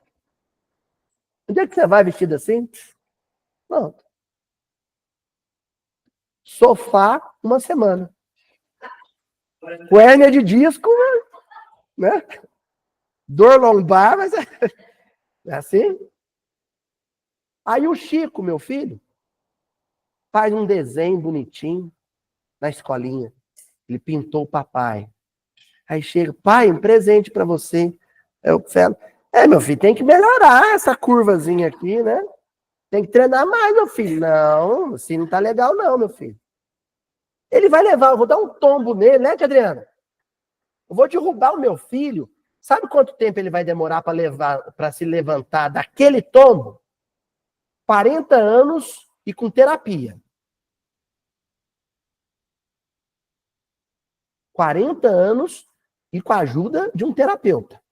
Onde é que você vai vestido assim? Pronto. Sofá, uma semana. O hérnia de disco, né? Dor lombar, mas é assim. Aí o Chico, meu filho, faz um desenho bonitinho na escolinha. Ele pintou o papai. Aí chega, pai, um presente para você. Eu falo, meu filho, tem que melhorar essa curvazinha aqui, né? Tem que treinar mais, meu filho. Não, assim não tá legal não, meu filho. Ele vai levar, eu vou dar um tombo nele, né, Adriana? Eu vou derrubar o meu filho. Sabe quanto tempo ele vai demorar para se levantar daquele tombo? 40 anos e com terapia. 40 anos e com a ajuda de um terapeuta.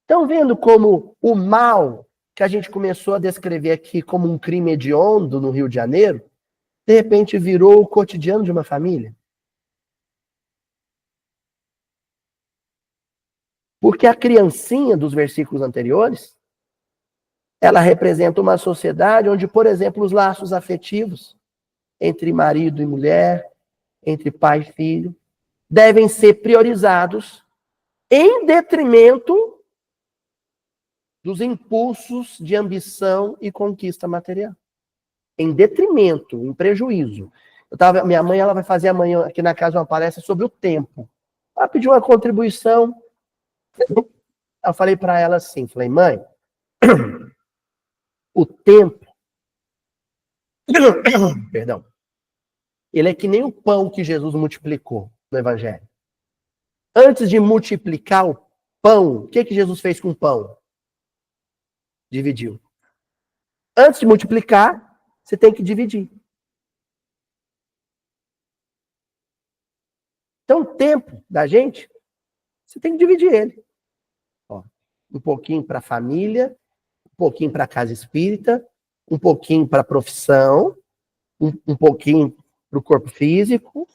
Estão vendo como o mal que a gente começou a descrever aqui como um crime hediondo no Rio de Janeiro, de repente virou o cotidiano de uma família? Porque a criancinha dos versículos anteriores, ela representa uma sociedade onde, por exemplo, os laços afetivos entre marido e mulher, entre pai e filho, devem ser priorizados em detrimento dos impulsos de ambição e conquista material. Em detrimento, em prejuízo. Minha mãe ela vai fazer amanhã aqui na casa uma palestra sobre o tempo. Ela pediu uma contribuição. Eu falei para ela assim, falei, mãe, o tempo, perdão, ele é que nem o pão que Jesus multiplicou no Evangelho. Antes de multiplicar o pão, o que Jesus fez com o pão? Dividiu. Antes de multiplicar, você tem que dividir. Então, o tempo da gente, você tem que dividir ele. Ó, um pouquinho para a família, um pouquinho para a casa espírita, um pouquinho para a profissão, um pouquinho para o corpo físico,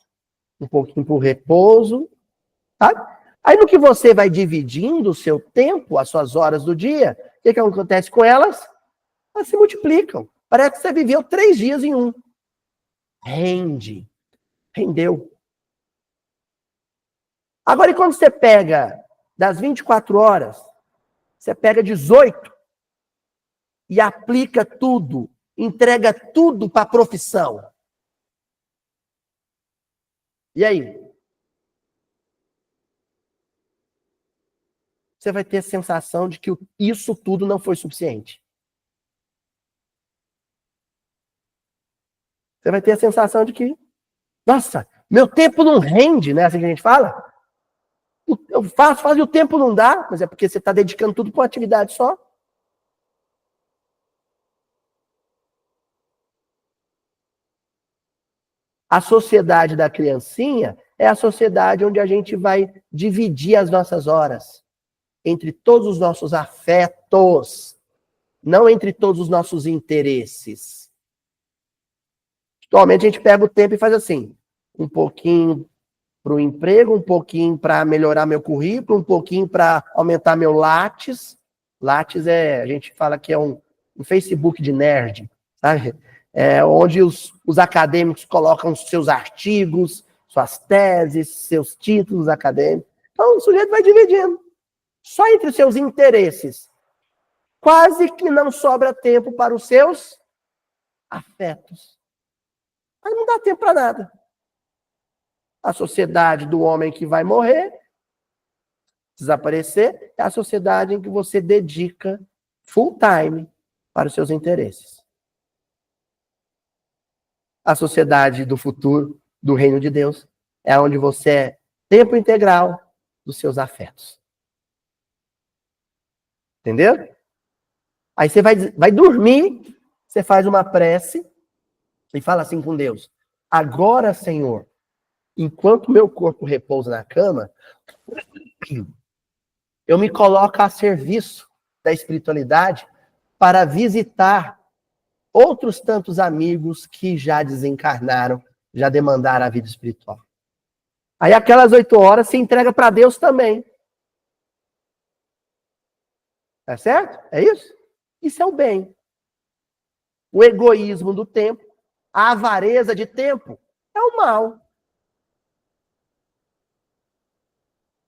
um pouquinho para o repouso. Tá? Aí, no que você vai dividindo o seu tempo, as suas horas do dia, o que acontece com elas? elas se multiplicam. Parece que você viveu 3 dias em um. Rende. Rendeu. Agora, e quando você pega das 24 horas, você pega 18 e aplica tudo, entrega tudo para a profissão. E aí? Você vai ter a sensação de que isso tudo não foi suficiente. Você vai ter a sensação de que, nossa, meu tempo não rende, né? Assim que a gente fala. Eu faço e o tempo não dá, mas é porque você está dedicando tudo para uma atividade só. A sociedade da criancinha é a sociedade onde a gente vai dividir as nossas horas entre todos os nossos afetos, não entre todos os nossos interesses. Atualmente a gente pega o tempo e faz assim, um pouquinho para o emprego, um pouquinho para melhorar meu currículo, um pouquinho para aumentar meu Lattes. Lattes a gente fala que é um Facebook de nerd, sabe? É onde os acadêmicos colocam seus artigos, suas teses, seus títulos acadêmicos. Então o sujeito vai dividindo. Só entre os seus interesses. Quase que não sobra tempo para os seus afetos. Mas não dá tempo para nada. A sociedade do homem que vai morrer, desaparecer, é a sociedade em que você dedica full time para os seus interesses. A sociedade do futuro, do reino de Deus, é onde você é tempo integral dos seus afetos. Entendeu? Aí você vai dormir, você faz uma prece e fala assim com Deus: agora, Senhor, enquanto meu corpo repousa na cama, eu me coloco a serviço da espiritualidade para visitar outros tantos amigos que já desencarnaram, já demandaram a vida espiritual. Aí aquelas 8 horas se entrega para Deus também. Tá certo? É isso? Isso é o bem. O egoísmo do tempo, a avareza de tempo, é o mal.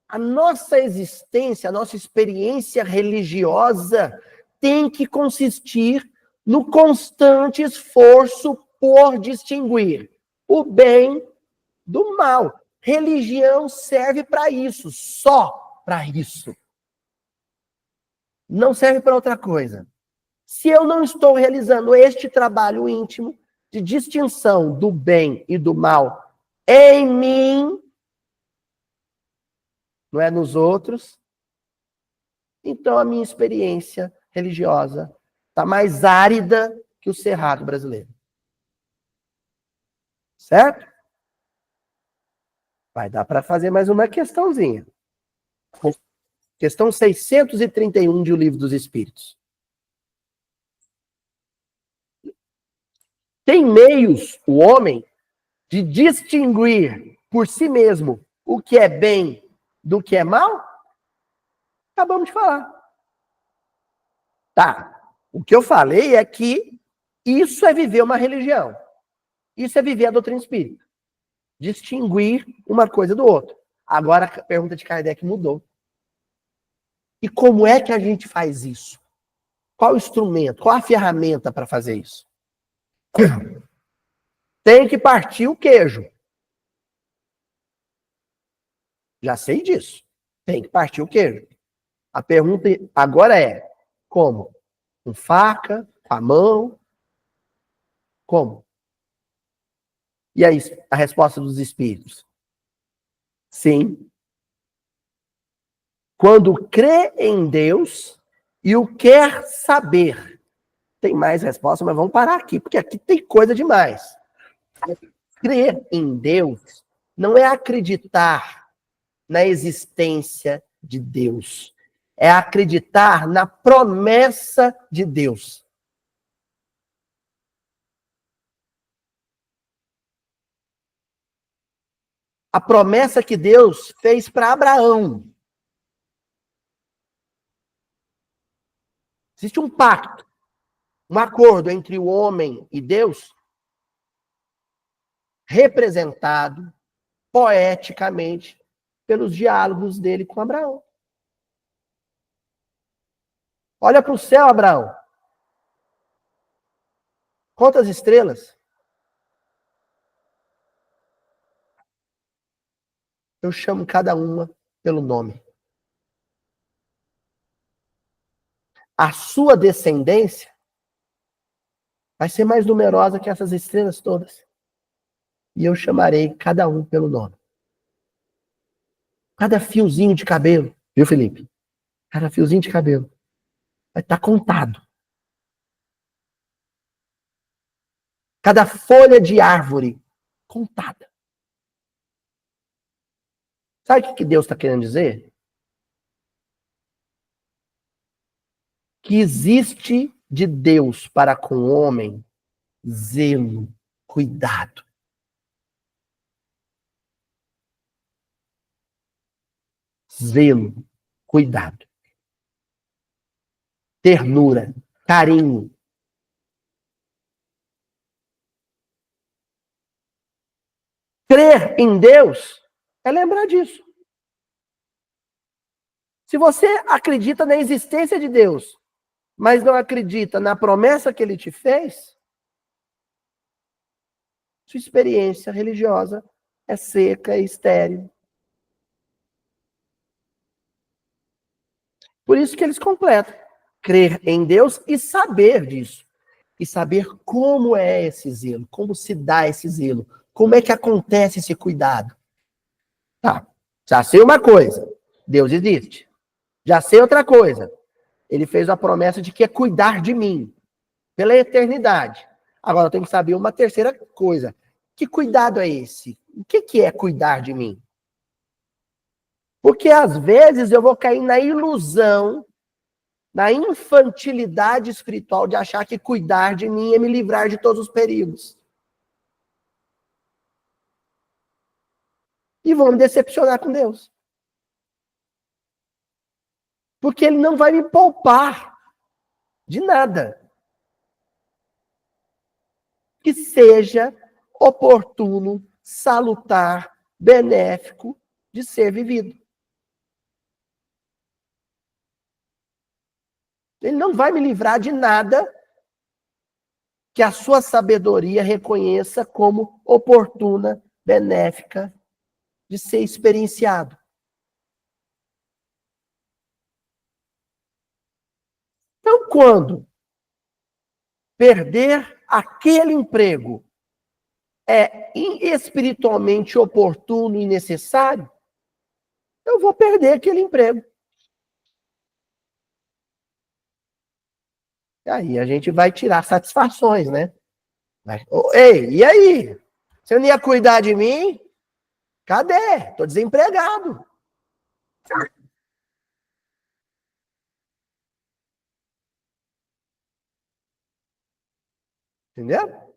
A nossa existência, a nossa experiência religiosa tem que consistir no constante esforço por distinguir o bem do mal. Religião serve para isso, só para isso. Não serve para outra coisa. Se eu não estou realizando este trabalho íntimo de distinção do bem e do mal em mim, não é nos outros, então a minha experiência religiosa está mais árida que o cerrado brasileiro. Certo? Vai dar para fazer mais uma questãozinha. Questão 631 de O Livro dos Espíritos. Tem meios, o homem, de distinguir por si mesmo o que é bem do que é mal? Acabamos de falar. Tá. O que eu falei é que isso é viver uma religião. Isso é viver a doutrina espírita. Distinguir uma coisa do outro. Agora a pergunta de Kardec mudou. E como é que a gente faz isso? Qual o instrumento? Qual a ferramenta para fazer isso? Tem que partir o queijo. Já sei disso. Tem que partir o queijo. A pergunta agora é: como? Com faca? Com a mão? Como? E aí, a resposta dos espíritos? Sim. Quando crê em Deus e o quer saber. Tem mais resposta, mas vamos parar aqui, porque aqui tem coisa demais. Crer em Deus não é acreditar na existência de Deus. É acreditar na promessa de Deus. A promessa que Deus fez para Abraão. Existe um pacto. um acordo entre o homem e Deus, representado poeticamente pelos diálogos dele com Abraão. Olha para o céu, Abraão. Quantas estrelas? Eu chamo cada uma pelo nome. A sua descendência vai ser mais numerosa que essas estrelas todas. E eu chamarei cada um pelo nome. Cada fiozinho de cabelo, viu, Felipe? Cada fiozinho de cabelo vai estar contado. Cada folha de árvore contada. Sabe o que Deus está querendo dizer? Que existe de Deus para com o homem zelo, cuidado. Zelo, cuidado. Ternura, carinho. Crer em Deus é lembrar disso. Se você acredita na existência de Deus, mas não acredita na promessa que ele te fez, sua experiência religiosa é seca e estéril. Por isso que eles completam. Crer em Deus e saber disso. E saber como é esse zelo, como se dá esse zelo, como é que acontece esse cuidado. Tá, já sei uma coisa, Deus existe. Já sei outra coisa, ele fez a promessa de que é cuidar de mim, pela eternidade. Agora eu tenho que saber uma terceira coisa. Que cuidado é esse? O que é cuidar de mim? Porque às vezes eu vou cair na ilusão, na infantilidade espiritual de achar que cuidar de mim é me livrar de todos os perigos. E vou me decepcionar com Deus. Porque ele não vai me poupar de nada que seja oportuno, salutar, benéfico de ser vivido. Ele não vai me livrar de nada que a sua sabedoria reconheça como oportuna, benéfica de ser experienciado. Então, quando perder aquele emprego é espiritualmente oportuno e necessário, eu vou perder aquele emprego. E aí a gente vai tirar satisfações, né? Ei, e aí? Você não ia cuidar de mim? Cadê? Tô desempregado. Entendeu?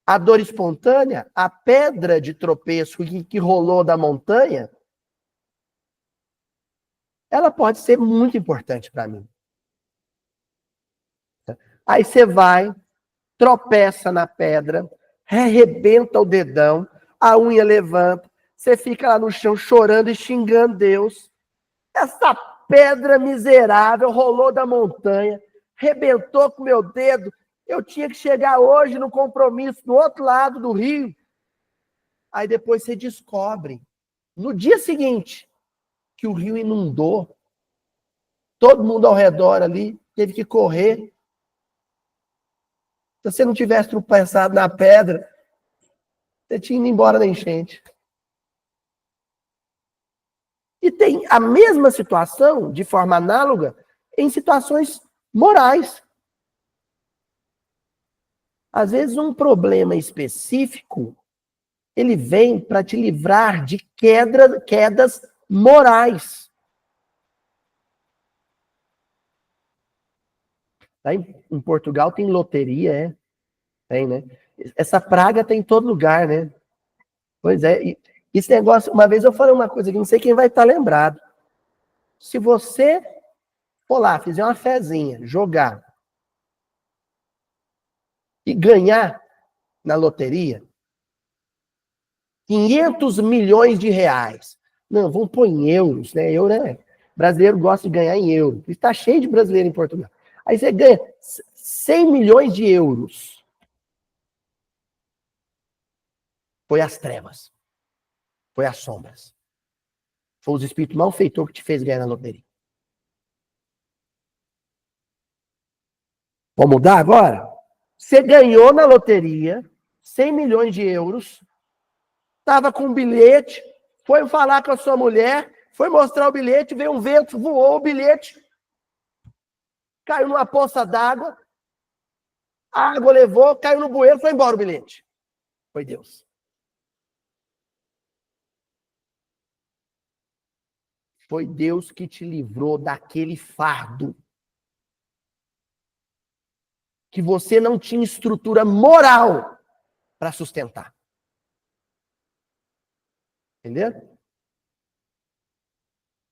A dor espontânea, a pedra de tropeço que rolou da montanha, ela pode ser muito importante para mim. Aí você vai, tropeça na pedra, arrebenta o dedão, a unha levanta, você fica lá no chão chorando e xingando Deus. Essa pedra miserável rolou da montanha, arrebentou com meu dedo. Eu tinha que chegar hoje no compromisso do outro lado do rio. Aí depois você descobre, no dia seguinte, que o rio inundou. Todo mundo ao redor ali teve que correr. Se você não tivesse tropeçado na pedra, você tinha ido embora na enchente. E tem a mesma situação, de forma análoga, em situações morais. Às vezes, um problema específico, ele vem para te livrar de quedas morais. Lá em Portugal tem loteria, é? Tem, né? Essa praga tem em todo lugar, né? Pois é. E esse negócio, uma vez eu falei uma coisa que não sei quem vai estar lembrado. Se você for lá, fizer uma fezinha, jogar e ganhar na loteria 500 milhões de reais. Não, vamos pôr em euros, né? Euro é... Brasileiro gosta de ganhar em euro. Está cheio de brasileiro em Portugal. Aí você ganha 100 milhões de euros. Foi as trevas. Foi as sombras. Foi os espíritos malfeitores que te fez ganhar na loteria. Vamos mudar agora? Você ganhou na loteria 100 milhões de euros, estava com um bilhete, foi falar com a sua mulher, foi mostrar o bilhete, veio um vento, voou o bilhete, caiu numa poça d'água, a água levou, caiu no bueiro, foi embora o bilhete. Foi Deus. Foi Deus que te livrou daquele fardo que você não tinha estrutura moral para sustentar. Entendeu?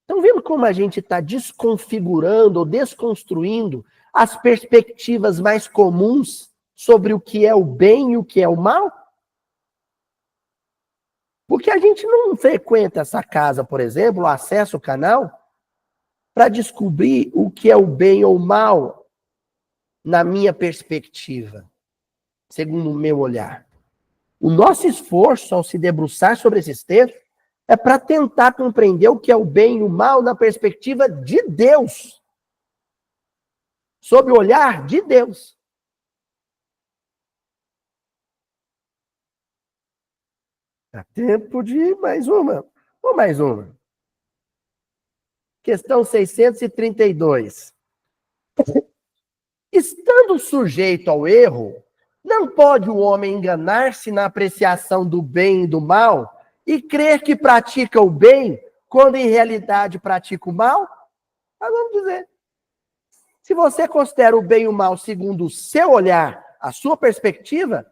Estão vendo como a gente está desconfigurando ou desconstruindo as perspectivas mais comuns sobre o que é o bem e o que é o mal? Porque a gente não frequenta essa casa, por exemplo, acessa o canal, para descobrir o que é o bem ou o mal na minha perspectiva, segundo o meu olhar. O nosso esforço ao se debruçar sobre esses textos é para tentar compreender o que é o bem e o mal na perspectiva de Deus. Sob o olhar de Deus. Dá tempo de mais uma. Ou mais uma. Questão 632. Estando sujeito ao erro, não pode o homem enganar-se na apreciação do bem e do mal e crer que pratica o bem quando em realidade pratica o mal? Mas vamos dizer. Se você considera o bem e o mal segundo o seu olhar, a sua perspectiva,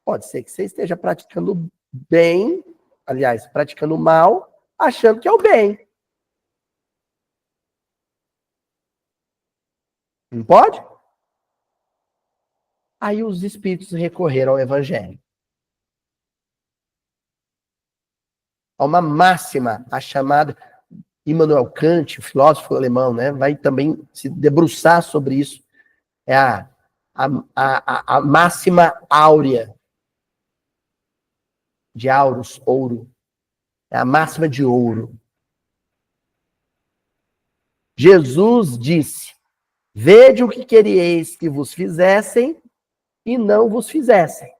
pode ser que você esteja praticando bem, aliás, praticando mal, achando que é o bem. Não pode? Aí os espíritos recorreram ao evangelho. Há uma máxima, a chamada Immanuel Kant, o filósofo alemão, né, vai também se debruçar sobre isso. É a máxima áurea de auros, ouro. É a máxima de ouro. Jesus disse: vede o que queríeis que vos fizessem e não vos fizessem.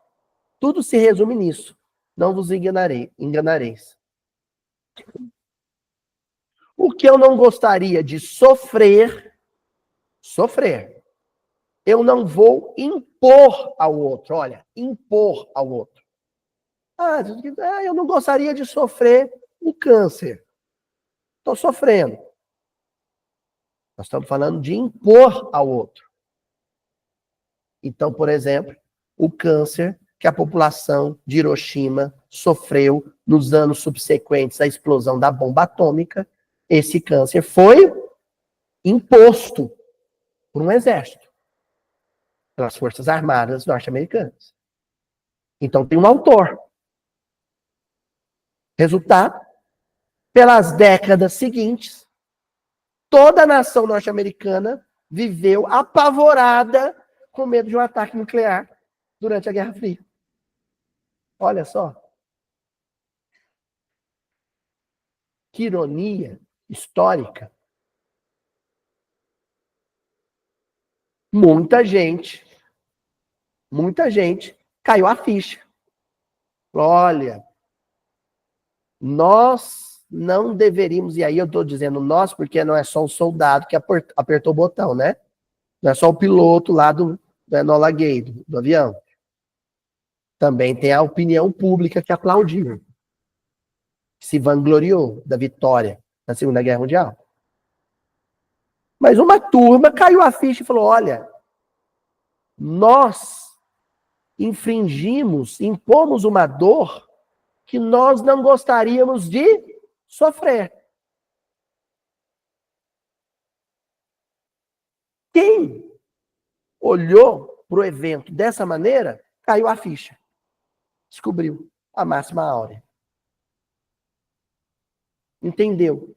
Tudo se resume nisso. Não vos enganareis. O que eu não gostaria de sofrer, eu não vou impor ao outro. Olha, impor ao outro. Eu não gostaria de sofrer o câncer. Estou sofrendo. Nós estamos falando de impor ao outro. Então, por exemplo, o câncer que a população de Hiroshima sofreu nos anos subsequentes à explosão da bomba atômica, esse câncer foi imposto por um exército, pelas Forças Armadas norte-americanas. Então tem um autor. Resultado, pelas décadas seguintes, toda a nação norte-americana viveu apavorada com medo de um ataque nuclear durante a Guerra Fria. Olha só. Que ironia histórica. Muita gente caiu a ficha. Olha, nós não deveríamos, e aí eu estou dizendo nós, porque não é só o soldado que apertou o botão, né? Não é só o piloto lá do Enola Gay, do avião. Também tem a opinião pública que aplaudiu, que se vangloriou da vitória na Segunda Guerra Mundial. Mas uma turma caiu a ficha e falou, olha, nós impomos uma dor que nós não gostaríamos de sofrer. Quem olhou para o evento dessa maneira, caiu a ficha. Descobriu a máxima áurea. Entendeu?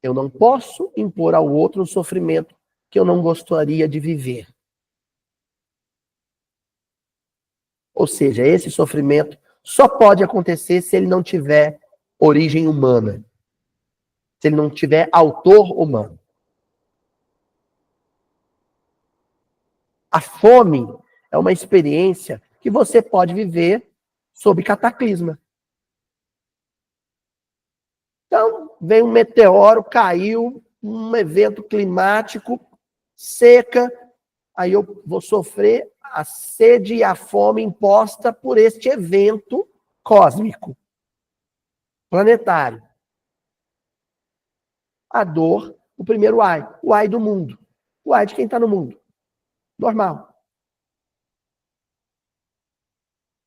Eu não posso impor ao outro um sofrimento que eu não gostaria de viver. Ou seja, esse sofrimento só pode acontecer se ele não tiver origem humana. Se ele não tiver autor humano. A fome é uma experiência que você pode viver sob cataclisma. Então, veio um meteoro, caiu, um evento climático, seca, aí eu vou sofrer a sede e a fome imposta por este evento cósmico, planetário. A dor, o primeiro ai, o ai do mundo. O ai de quem está no mundo. Normal.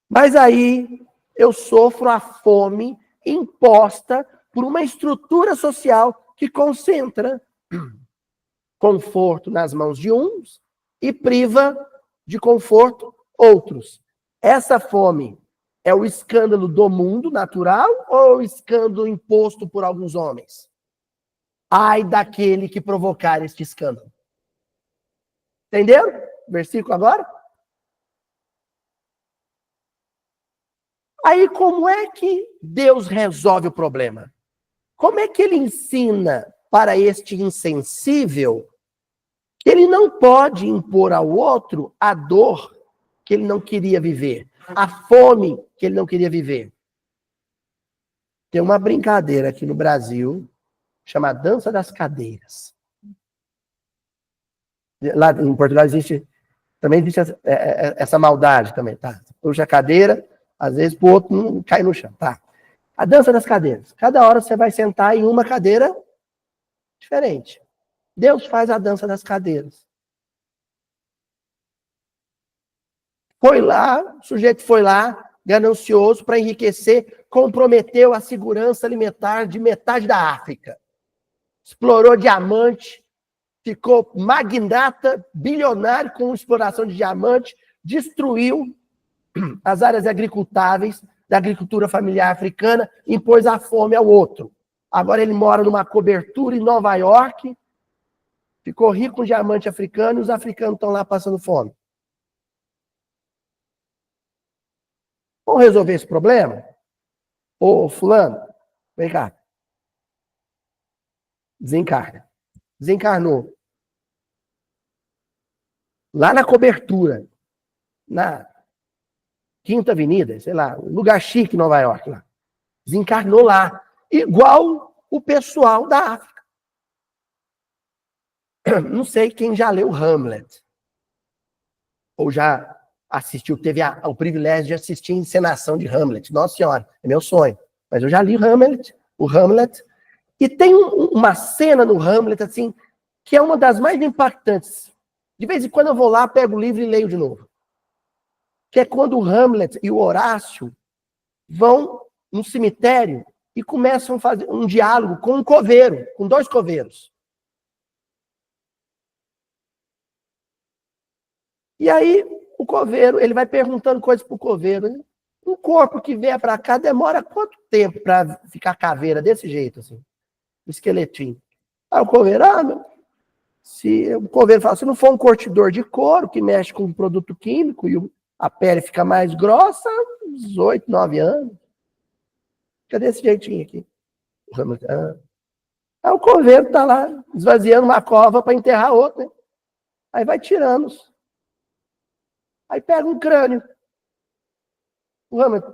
Mas aí eu sofro a fome imposta por uma estrutura social que concentra conforto nas mãos de uns e priva de conforto outros. Essa fome é o escândalo do mundo natural ou o escândalo imposto por alguns homens? Ai daquele que provocar este escândalo. Entenderam? Versículo agora? Aí como é que Deus resolve o problema? Como é que ele ensina para este insensível que ele não pode impor ao outro a dor que ele não queria viver, a fome que ele não queria viver? Tem uma brincadeira aqui no Brasil, chamada Dança das Cadeiras. Lá em Portugal também existe essa maldade também, tá? Puxa a cadeira, às vezes pro outro não cai no chão, tá? A dança das cadeiras. Cada hora você vai sentar em uma cadeira diferente. Deus faz a dança das cadeiras. Foi lá, o sujeito foi lá, ganancioso para enriquecer, comprometeu a segurança alimentar de metade da África. Explorou diamante, ficou magnata, bilionário com exploração de diamante, destruiu as áreas agricultáveis da agricultura familiar africana, impôs a fome ao outro. Agora ele mora numa cobertura em Nova York, ficou rico com diamante africano e os africanos estão lá passando fome. Vamos resolver esse problema? Ô, fulano, vem cá. Desencarna. Desencarnou. Lá na cobertura, na Quinta Avenida, sei lá, lugar chique em Nova York, lá. Desencarnou lá. Igual o pessoal da África. Não sei quem já leu Hamlet. Ou já assistiu, teve o privilégio de assistir a encenação de Hamlet. Nossa Senhora, é meu sonho. Mas eu já li o Hamlet. E tem uma cena no Hamlet, assim, que é uma das mais impactantes. De vez em quando eu vou lá, pego o livro e leio de novo. Que é quando o Hamlet e o Horácio vão no cemitério e começam a fazer um diálogo com um coveiro, com dois coveiros. E aí, o coveiro, ele vai perguntando coisas pro coveiro. Né? Um corpo que vier para cá demora quanto tempo para ficar caveira desse jeito, assim? Esqueletinho. Aí o coveiro, o coveiro fala, se não for um curtidor de couro, que mexe com um produto químico e a pele fica mais grossa, uns 8, 9 anos. Fica desse jeitinho aqui. Aí o coveiro tá lá, esvaziando uma cova para enterrar outra. Né? Aí vai tirando. Aí pega um crânio. O Hamlet,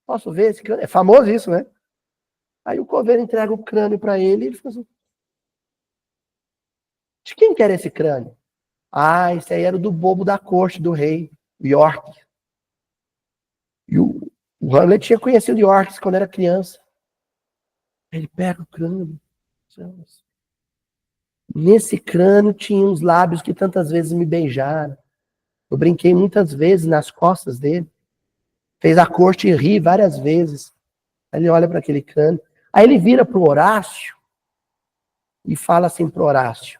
posso ver esse crânio? É famoso isso, né? Aí o coveiro entrega o crânio para ele e ele fica assim, de quem que era esse crânio? Esse aí era do bobo da corte do rei, York. E o Hamlet tinha conhecido York quando era criança. Ele pega o crânio. Nesse crânio tinha uns lábios que tantas vezes me beijaram. Eu brinquei muitas vezes nas costas dele. Fez a corte rir várias vezes. Aí ele olha para aquele crânio. Aí ele vira para o Horácio e fala assim para o Horácio.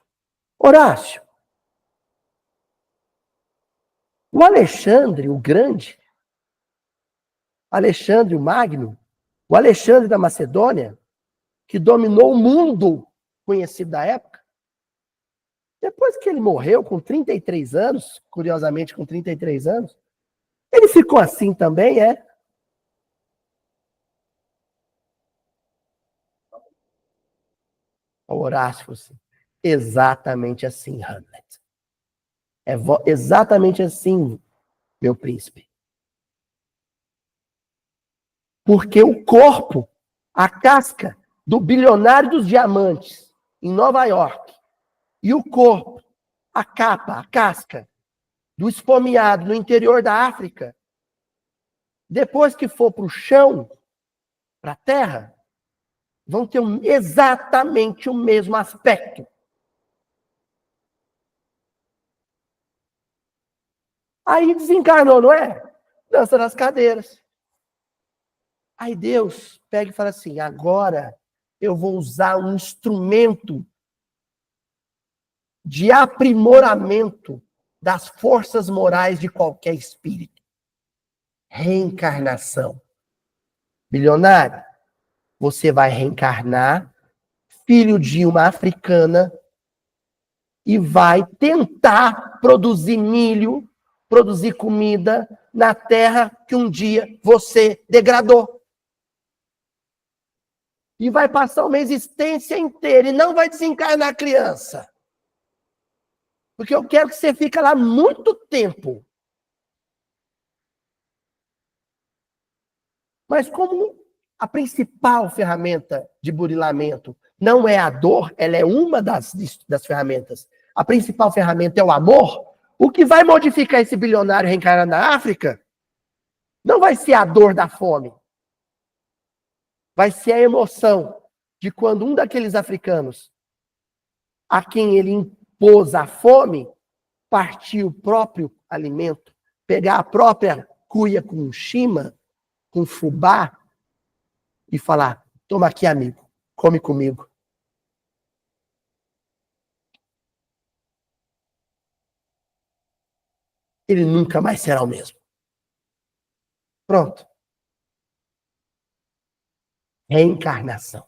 Horácio, O Alexandre, o Grande, Alexandre o Magno, o Alexandre da Macedônia, que dominou o mundo conhecido da época, depois que ele morreu com 33 anos, curiosamente com 33 anos, ele ficou assim também, é? O Horácio falou assim, exatamente assim, Hamlet. É exatamente assim, meu príncipe. Porque o corpo, a casca do bilionário dos diamantes em Nova York, e o corpo, a capa, a casca do esfomeado no interior da África, depois que for para o chão, para a terra, vão ter exatamente o mesmo aspecto. Aí desencarnou, não é? Dança das cadeiras. Aí Deus pega e fala assim, agora eu vou usar um instrumento de aprimoramento das forças morais de qualquer espírito. Reencarnação. Bilionário, você vai reencarnar, filho de uma africana, e vai tentar produzir milho, produzir comida na terra que um dia você degradou. E vai passar uma existência inteira e não vai desencarnar a criança. Porque eu quero que você fique lá muito tempo. Mas como a principal ferramenta de burilamento não é a dor, ela é uma das ferramentas. A principal ferramenta é o amor. O que vai modificar esse bilionário reencarnar na África não vai ser a dor da fome. Vai ser a emoção de quando um daqueles africanos a quem ele impôs a fome partir o próprio alimento, pegar a própria cuia com chima, com fubá, e falar, toma aqui, amigo, come comigo. Ele nunca mais será o mesmo. Pronto. Reencarnação.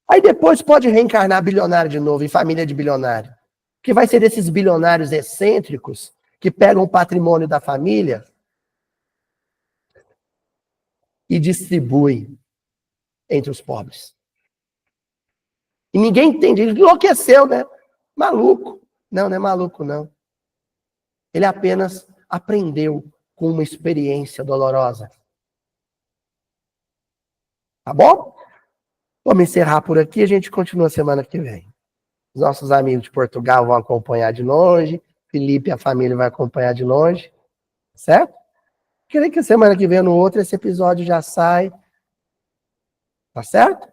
Aí depois pode reencarnar bilionário de novo, em família de bilionário. Que vai ser desses bilionários excêntricos que pegam o patrimônio da família e distribuem entre os pobres. E ninguém entende. Ele enlouqueceu, né? Maluco. Não, não é maluco, não. Ele apenas aprendeu com uma experiência dolorosa. Tá bom? Vamos encerrar por aqui. A gente continua semana que vem. Os nossos amigos de Portugal vão acompanhar de longe. Felipe e a família vai acompanhar de longe. Certo? Queria que semana que vem, no outro, esse episódio já sai. Tá certo?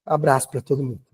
Um abraço para todo mundo.